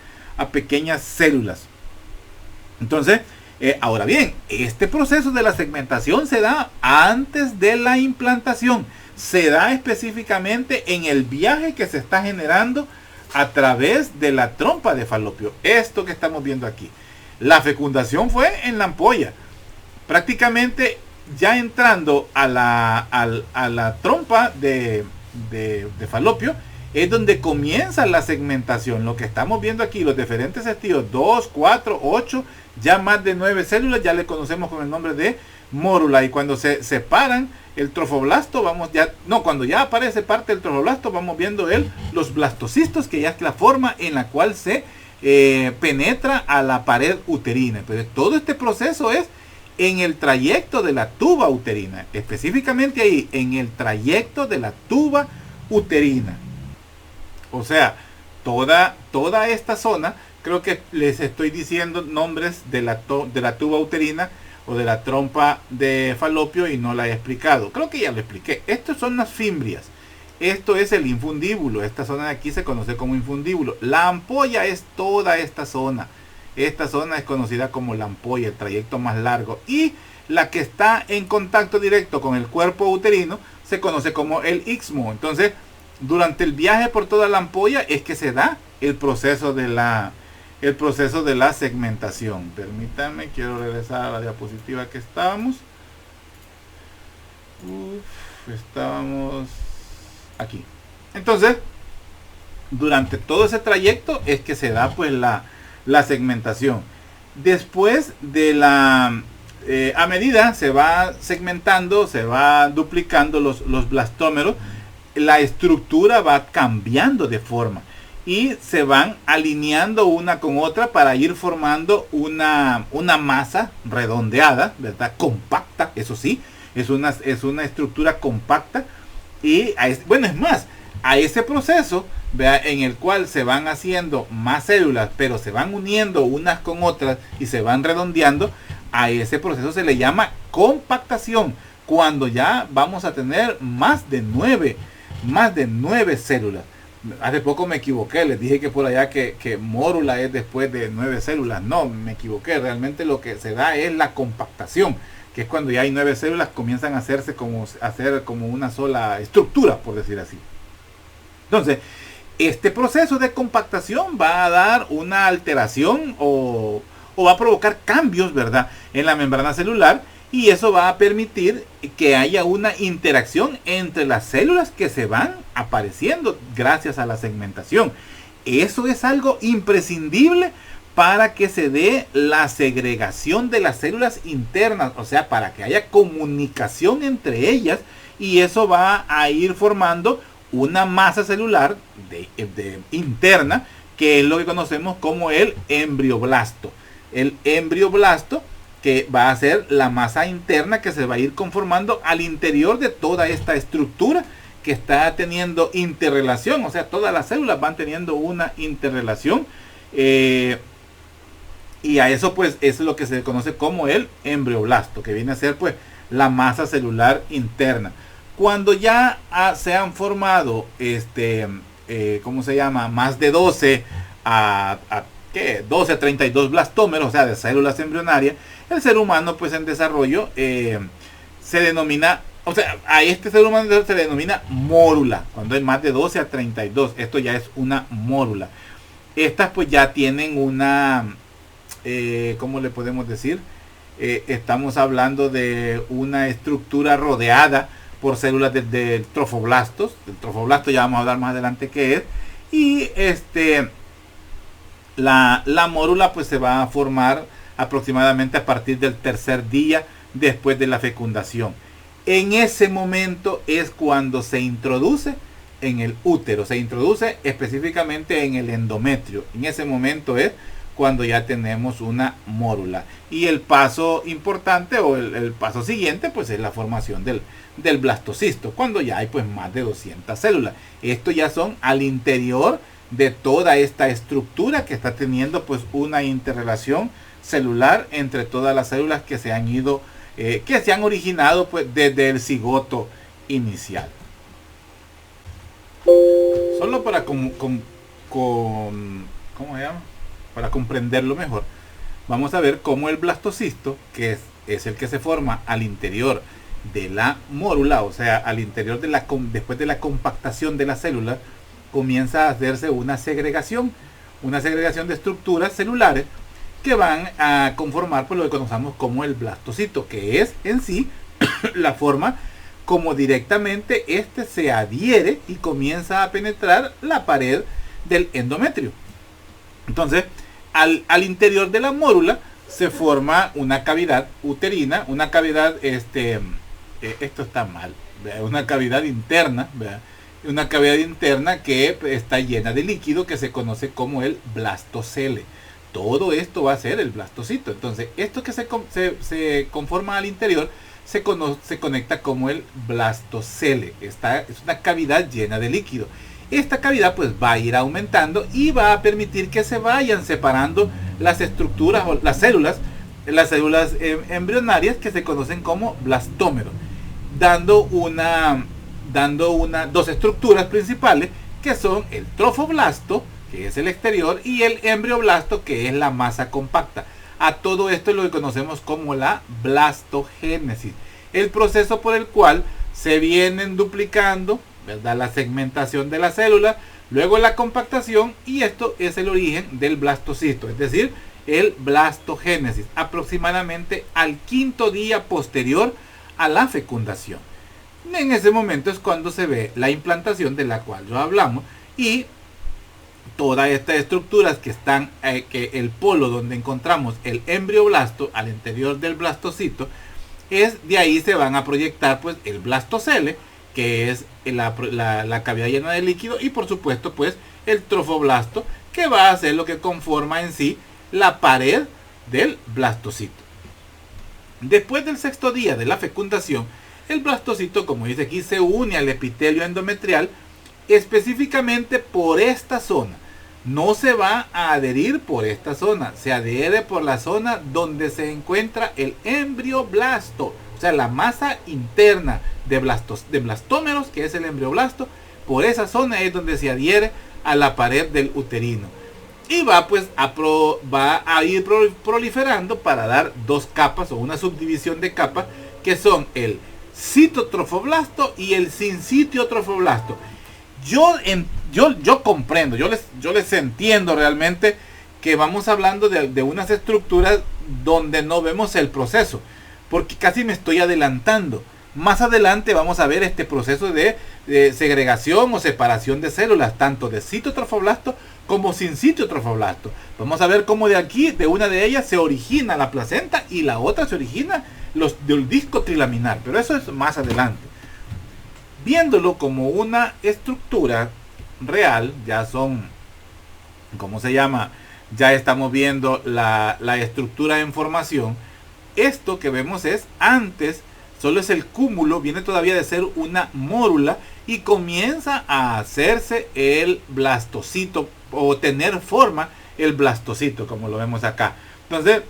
células. Entonces, ahora bien, este proceso de la segmentación se da antes de la implantación. Se da específicamente en el viaje que se está generando a través de la trompa de falopio. Esto que estamos viendo aquí. La fecundación fue en la ampolla. Prácticamente ya entrando a la trompa de falopio, es donde comienza la segmentación. Lo que estamos viendo aquí, los diferentes estilos, 2, 4, 8, ya más de 9 células, ya le conocemos con el nombre de mórula. Y cuando se separan el trofoblasto, cuando ya aparece parte del trofoblasto, vamos viendo los blastocistos, que ya es la forma en la cual se penetra a la pared uterina. Pero todo este proceso es en el trayecto de la tuba uterina, específicamente ahí, en el trayecto de la tuba uterina. O sea, toda esta zona, creo que les estoy diciendo nombres de la tuba uterina o de la trompa de falopio y no la he explicado. Creo que ya lo expliqué. Estas son las fimbrias. Esto es el infundíbulo. Esta zona de aquí se conoce como infundíbulo. La ampolla es toda esta zona. Esta zona es conocida como la ampolla, el trayecto más largo. Y la que está en contacto directo con el cuerpo uterino se conoce como el istmo. Entonces, durante el viaje por toda la ampolla es que se da el proceso de la segmentación. Permítanme, quiero regresar a la diapositiva que estábamos. Estábamos aquí. Entonces, durante todo ese trayecto es que se da pues la la segmentación. Después de a medida se va segmentando, se va duplicando los blastómeros, la estructura va cambiando de forma y se van alineando una con otra para ir formando una masa redondeada, ¿verdad? Compacta, eso sí, es una estructura compacta. Y bueno, es más, a ese proceso, ¿verdad?, en el cual se van haciendo más células, pero se van uniendo unas con otras y se van redondeando, a ese proceso se le llama compactación, cuando ya vamos a tener más de 9 células. Hace poco me equivoqué, les dije que por allá que mórula es después de 9 células. No, me equivoqué. Realmente lo que se da es la compactación, que es cuando ya hay 9 células, comienzan a hacer como una sola estructura, por decir así. Entonces, este proceso de compactación va a dar una alteración o va a provocar cambios, ¿verdad?, en la membrana celular, y eso va a permitir que haya una interacción entre las células que se van apareciendo gracias a la segmentación. Eso es algo imprescindible para que se dé la segregación de las células internas, o sea, para que haya comunicación entre ellas, y eso va a ir formando una masa celular interna, que es lo que conocemos como el embrioblasto. El embrioblasto, que va a ser la masa interna que se va a ir conformando al interior de toda esta estructura que está teniendo interrelación, o sea, todas las células van teniendo una interrelación, y a eso pues es lo que se conoce como el embrioblasto, que viene a ser pues la masa celular interna. Cuando ya se han formado ¿cómo se llama?, más de 12 a 32 blastómeros, o sea, de células embrionarias, el ser humano pues en desarrollo se denomina, o sea, a este ser humano se le denomina mórula, cuando hay más de 12 a 32, esto ya es una mórula. Estas pues ya tienen una, ¿cómo le podemos decir? Estamos hablando de una estructura rodeada por células del trofoblastos. El trofoblasto ya vamos a hablar más adelante qué es. Y la mórula pues se va a formar aproximadamente a partir del tercer día después de la fecundación. En ese momento es cuando se introduce en el útero, se introduce específicamente en el endometrio. En ese momento es cuando ya tenemos una mórula. Y el paso importante o el paso siguiente pues es la formación del blastocisto, cuando ya hay pues más de 200 células. Esto ya son al interior de toda esta estructura que está teniendo pues una interrelación celular entre todas las células que se han ido, que se han originado pues desde el cigoto inicial. Solo para ¿cómo se llama?, para comprenderlo mejor, vamos a ver cómo el blastocisto, que es el que se forma al interior de la mórula, o sea, al interior después de la compactación de la célula, comienza a hacerse una segregación de estructuras celulares que van a conformar por lo que conocemos como el blastocito, que es en sí la forma como directamente se adhiere y comienza a penetrar la pared del endometrio. Entonces, al interior de la mórula se forma una cavidad uterina, una cavidad, esto está mal, ¿verdad?, una cavidad interna, ¿verdad?, una cavidad interna que está llena de líquido que se conoce como el blastocele. Todo esto va a ser el blastocito. Entonces, esto que se conforma al interior se conecta como el blastocele. Es una cavidad llena de líquido. Esta cavidad pues va a ir aumentando y va a permitir que se vayan separando las estructuras o las células embrionarias que se conocen como blastómeros, dando dos estructuras principales, que son el trofoblasto, que es el exterior, y el embrioblasto, que es la masa compacta. A todo esto es lo que conocemos como la blastogénesis, el proceso por el cual se vienen duplicando, ¿verdad?, la segmentación de las células, luego la compactación, y esto es el origen del blastocisto, es decir, el blastogénesis, aproximadamente al 5.º día posterior a la fecundación. En ese momento es cuando se ve la implantación de la cual yo hablamos, y todas estas estructuras que están, que el polo donde encontramos el embrioblasto al interior del blastocito, de ahí se van a proyectar pues el blastocele, que es la cavidad llena de líquido, y por supuesto pues el trofoblasto, que va a ser lo que conforma en sí la pared del blastocito. Después del sexto día de la fecundación, el blastocito, como dice aquí, se une al epitelio endometrial, específicamente por esta zona. No se va a adherir por esta zona, se adhiere por la zona donde se encuentra el embrioblasto, o sea, la masa interna de blastómeros, que es el embrioblasto. Por esa zona es donde se adhiere a la pared del uterino. Y va pues va a ir proliferando para dar dos capas o una subdivisión de capas, que son el citotrofoblasto y el sincitiotrofoblasto. Yo comprendo, yo les entiendo realmente que vamos hablando de unas estructuras donde no vemos el proceso, porque casi me estoy adelantando. Más adelante vamos a ver este proceso de segregación o separación de células, tanto de citotrofoblasto como sincitiotrofoblasto. Vamos a ver cómo de aquí, de una de ellas, se origina la placenta y la otra se origina del disco trilaminar, pero eso es más adelante. Viéndolo como una estructura real, ya son, ¿cómo se llama? Ya estamos viendo la estructura en formación. Esto que vemos es antes, solo es el cúmulo, viene todavía de ser una mórula y comienza a hacerse el blastocito o tener forma el blastocito, como lo vemos acá. Entonces,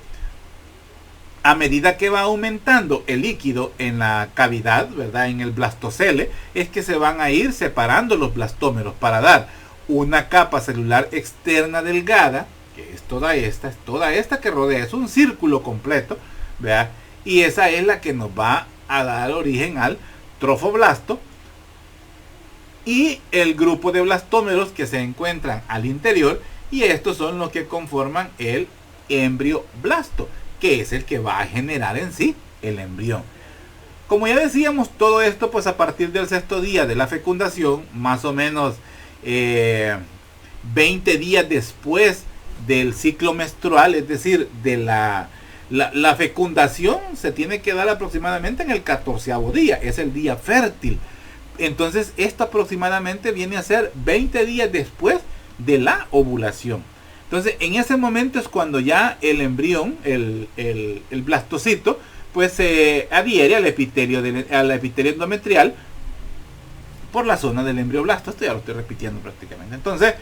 a medida que va aumentando el líquido en la cavidad, ¿verdad? En el blastocele, es que se van a ir separando los blastómeros para dar una capa celular externa delgada, que es toda esta que rodea, es un círculo completo, ¿verdad? Y esa es la que nos va a dar origen al trofoblasto y el grupo de blastómeros que se encuentran al interior, y estos son los que conforman el embrioblasto, que es el que va a generar en sí el embrión. Como ya decíamos, todo esto pues a partir del sexto día de la fecundación, más o menos 20 días después del ciclo menstrual, es decir, de la fecundación se tiene que dar aproximadamente en el 14º día, es el día fértil. Entonces esto aproximadamente viene a ser 20 días después de la ovulación. Entonces en ese momento es cuando ya el embrión, el blastocito, pues se adhiere al epitelio endometrial por la zona del embrioblasto. Esto ya lo estoy repitiendo prácticamente. Entonces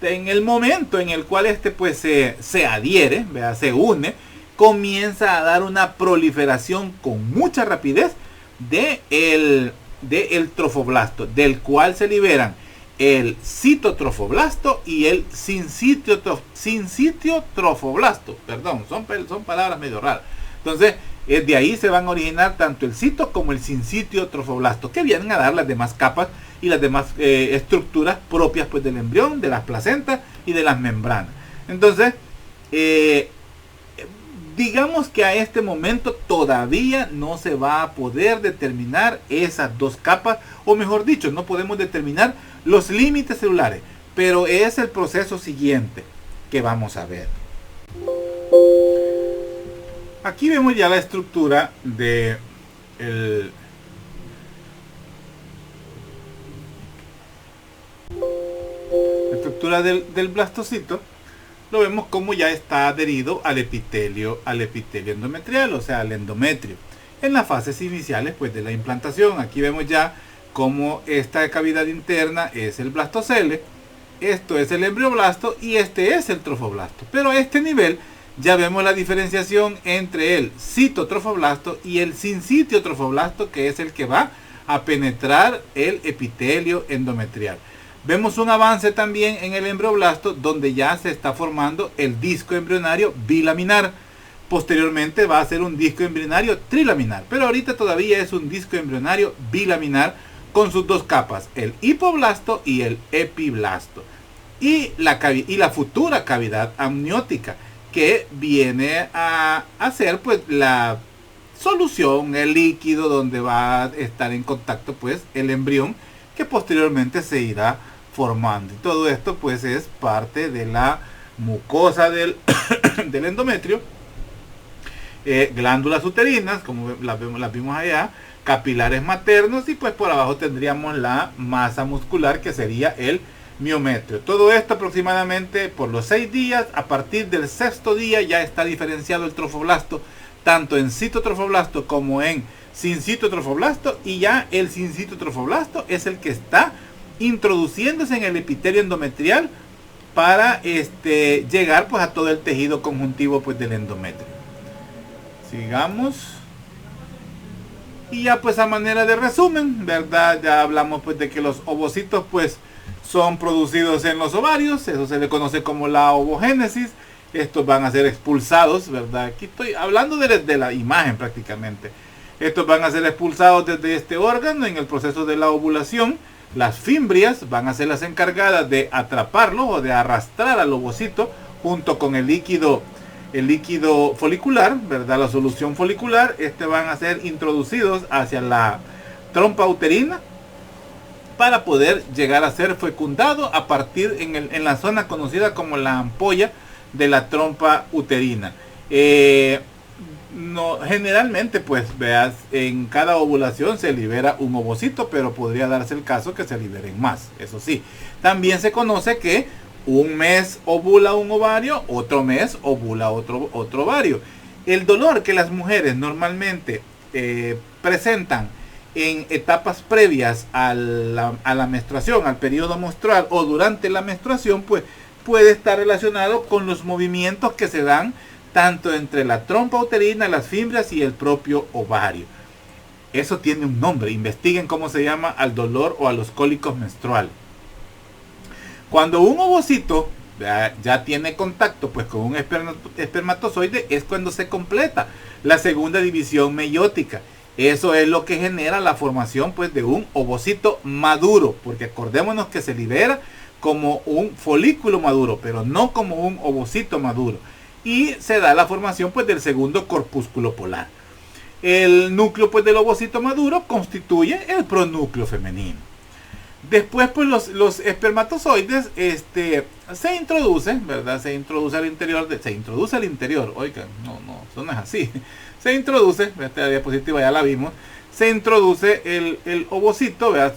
en el momento en el cual este pues se adhiere, ¿verdad? Se une, comienza a dar una proliferación con mucha rapidez de el trofoblasto, del cual se liberan el citotrofoblasto y el sincitiotrofoblasto. Perdón, son palabras medio raras. Entonces, de ahí se van a originar tanto el cito como el sincitiotrofoblasto, que vienen a dar las demás capas y las demás estructuras propias pues del embrión, de las placentas y de las membranas. Entonces, digamos que a este momento todavía no se va a poder determinar esas dos capas, o mejor dicho, no podemos determinar los límites celulares, pero es el proceso siguiente que vamos a ver. Aquí vemos ya la estructura de del blastocito. Lo vemos como ya está adherido al epitelio endometrial, o sea, al endometrio, en las fases iniciales pues de la implantación. Aquí vemos ya como esta cavidad interna es el blastocele, esto es el embrioblasto y este es el trofoblasto. Pero a este nivel ya vemos la diferenciación entre el citotrofoblasto y el sincitiotrofoblasto, que es el que va a penetrar el epitelio endometrial. Vemos un avance también en el embrioblasto, donde ya se está formando el disco embrionario bilaminar. Posteriormente va a ser un disco embrionario trilaminar, pero ahorita todavía es un disco embrionario bilaminar con sus dos capas, el hipoblasto y el epiblasto. Y la futura cavidad amniótica, que viene a hacer pues la solución, el líquido donde va a estar en contacto pues el embrión, que posteriormente se irá formando. Y todo esto pues es parte de la mucosa del, del endometrio, glándulas uterinas, como las vimos allá, capilares maternos, y pues por abajo tendríamos la masa muscular, que sería el miometrio. Todo esto aproximadamente por los 6 días. A partir del 6º día ya está diferenciado el trofoblasto, tanto en citotrofoblasto como en sincitotrofoblasto, y ya el sincitotrofoblasto es el que está introduciéndose en el epitelio endometrial para llegar pues a todo el tejido conjuntivo pues del endometrio. Sigamos. Y ya pues a manera de resumen, ¿verdad? Ya hablamos pues de que los ovocitos pues son producidos en los ovarios. Eso se le conoce como la ovogénesis. Estos van a ser expulsados, ¿verdad? Aquí estoy hablando de la imagen prácticamente. Estos van a ser expulsados desde este órgano en el proceso de la ovulación. Las fimbrias van a ser las encargadas de atraparlo o de arrastrar al ovocito junto con el líquido folicular, ¿verdad? La solución folicular. Van a ser introducidos hacia la trompa uterina para poder llegar a ser fecundado a partir en la zona conocida como la ampolla de la trompa uterina. No, generalmente pues veas, en cada ovulación se libera un ovocito, pero podría darse el caso que se liberen más. Eso sí, también se conoce que un mes ovula un ovario, otro mes ovula otro ovario. El dolor que las mujeres normalmente presentan en etapas previas a la menstruación, al periodo menstrual o durante la menstruación, pues puede estar relacionado con los movimientos que se dan tanto entre la trompa uterina, las fimbrias y el propio ovario. Eso tiene un nombre. Investiguen cómo se llama al dolor o a los cólicos menstruales. Cuando un ovocito ya tiene contacto pues con un espermatozoide, es cuando se completa la segunda división meiótica. Eso es lo que genera la formación pues de un ovocito maduro, porque acordémonos que se libera como un folículo maduro, pero no como un ovocito maduro. Y se da la formación pues del segundo corpúsculo polar. El núcleo pues del ovocito maduro constituye el pronúcleo femenino. Después pues los espermatozoides se introducen, ¿verdad? Se introduce al interior. Oigan, no, eso no es así. Se introduce, esta diapositiva ya la vimos. Se introduce el ovocito, ¿verdad?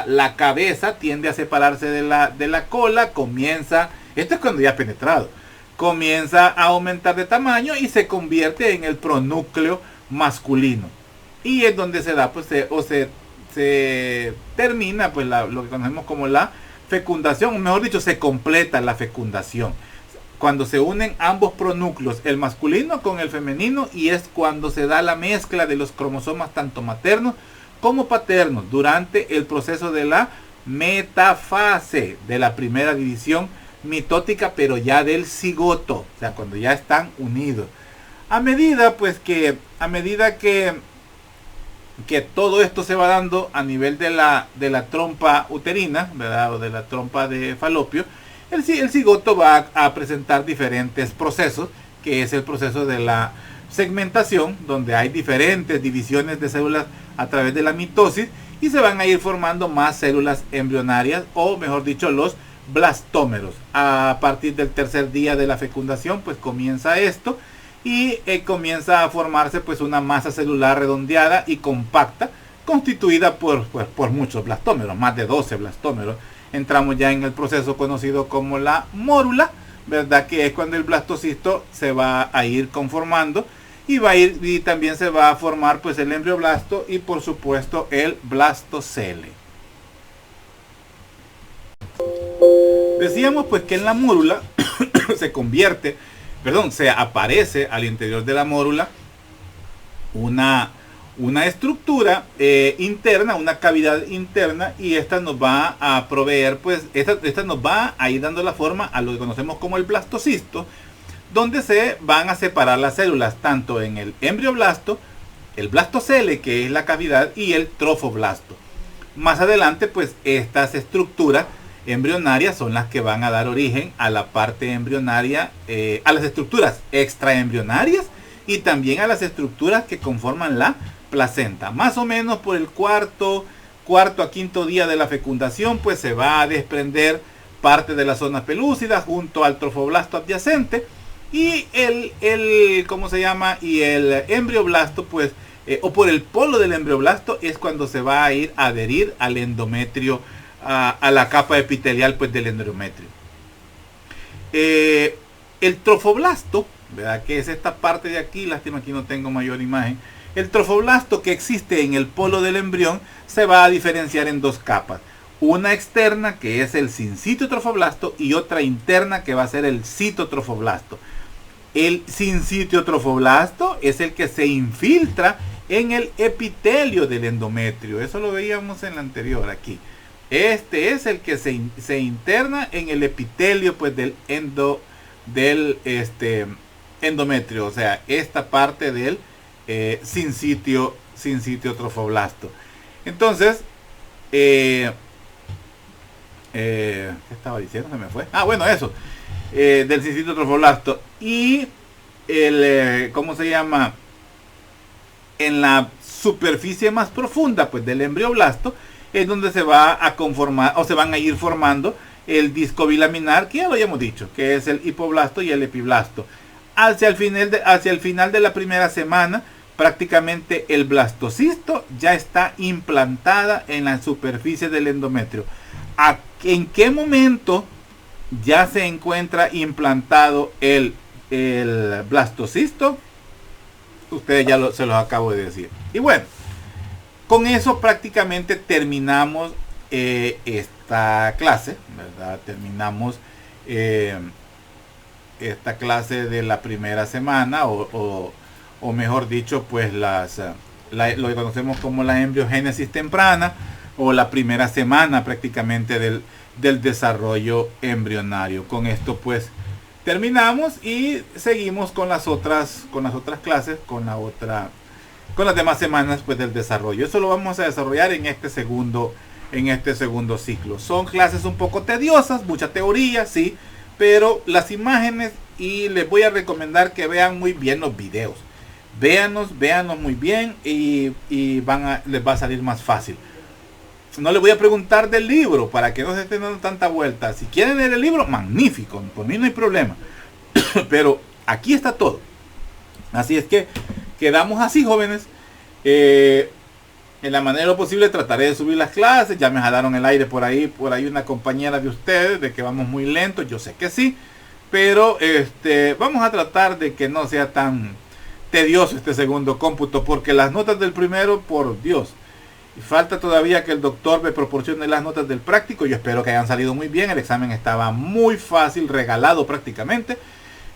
La cabeza tiende a separarse de la cola, esto es cuando ya ha penetrado, comienza a aumentar de tamaño y se convierte en el pronúcleo masculino. Y es donde se da, pues, se termina, pues, lo que conocemos como la fecundación, o mejor dicho, se completa la fecundación. Cuando se unen ambos pronúcleos, el masculino con el femenino, y es cuando se da la mezcla de los cromosomas tanto maternos como paternos durante el proceso de la metafase de la primera división mitótica, pero ya del cigoto, o sea, cuando ya están unidos. A medida que todo esto se va dando a nivel de la trompa uterina, ¿verdad? O de la trompa de falopio, el cigoto va a presentar diferentes procesos, que es el proceso de la segmentación, donde hay diferentes divisiones de células a través de la mitosis, y se van a ir formando más células embrionarias, o mejor dicho, los blastómeros. A partir del tercer día de la fecundación, pues comienza esto, y comienza a formarse pues una masa celular redondeada y compacta, constituida por muchos blastómeros, más de 12 blastómeros. Entramos ya en el proceso conocido como la mórula, ¿verdad? Que es cuando el blastocisto se va a ir conformando y también se va a formar pues el embrioblasto y por supuesto el blastocele. Decíamos pues que en la mórula se aparece al interior de la mórula una estructura interna, una cavidad interna, y esta nos va a proveer, pues, esta nos va a ir dando la forma a lo que conocemos como el blastocisto, donde se van a separar las células, tanto en el embrioblasto, el blastocele, que es la cavidad, y el trofoblasto. Más adelante, pues, estas estructuras embrionarias son las que van a dar origen a la parte embrionaria, a las estructuras extraembrionarias, y también a las estructuras que conforman la placenta. Más o menos por el cuarto cuarto a quinto día de la fecundación, pues se va a desprender parte de la zona pelúcida junto al trofoblasto adyacente, y ¿cómo se llama? Y el embrioblasto, pues, o por el polo del embrioblasto es cuando se va a ir a adherir al endometrio, a la capa epitelial, pues, del endometrio. El trofoblasto, ¿verdad? Que es esta parte de aquí, lástima aquí no tengo mayor imagen. El trofoblasto que existe en el polo del embrión se va a diferenciar en dos capas. Una externa, que es el sincitio trofoblasto, y otra interna, que va a ser el citotrofoblasto. El sincitio trofoblasto es el que se infiltra en el epitelio del endometrio. Eso lo veíamos en la anterior aquí. Este es el que se interna en el epitelio, pues, del endometrio. O sea, esta parte del sincitio trofoblasto. Entonces, ¿qué estaba diciendo? Se me fue. Bueno, eso. Del sincitio trofoblasto. Y ¿cómo se llama? En la superficie más profunda, pues, del embrioblasto, es donde se va a conformar, o se van a ir formando, el disco bilaminar, que ya lo habíamos dicho, que es el hipoblasto y el epiblasto. Hacia el final de la primera semana, prácticamente el blastocisto ya está implantada en la superficie del endometrio. ¿En qué momento ya se encuentra implantado el blastocisto? Ustedes ya se los acabo de decir. Y bueno, con eso prácticamente terminamos esta clase, ¿verdad? Terminamos esta clase de la primera semana, o mejor dicho, pues lo que conocemos como la embriogénesis temprana, o la primera semana prácticamente del desarrollo embrionario. Con esto, pues, terminamos y seguimos con las otras clases, con las demás semanas, pues, del desarrollo. Eso lo vamos a desarrollar en este segundo ciclo. Son clases un poco tediosas, mucha teoría, sí, pero las imágenes, y les voy a recomendar que vean muy bien los videos. Véanos muy bien y les va a salir más fácil. No les voy a preguntar del libro para que no se estén dando tanta vuelta. Si quieren leer el libro, magnífico, por mí no hay problema. Pero aquí está todo. Así es que quedamos así, jóvenes. En la manera de lo posible trataré de subir las clases. Ya me jalaron el aire por ahí una compañera de ustedes de que vamos muy lento. Yo sé que sí, pero vamos a tratar de que no sea tan tedioso este segundo cómputo, porque las notas del primero, por Dios, falta todavía que el doctor me proporcione las notas del práctico. Yo espero que hayan salido muy bien. El examen estaba muy fácil, regalado prácticamente.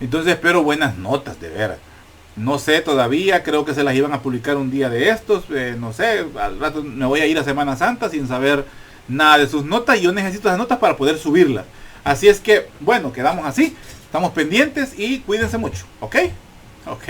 Entonces espero buenas notas, de veras. No sé todavía, creo que se las iban a publicar un día de estos. No sé, al rato me voy a ir a Semana Santa sin saber nada de sus notas. Y yo necesito esas notas para poder subirlas. Así es que, bueno, quedamos así. Estamos pendientes y cuídense mucho. ¿Ok? Ok.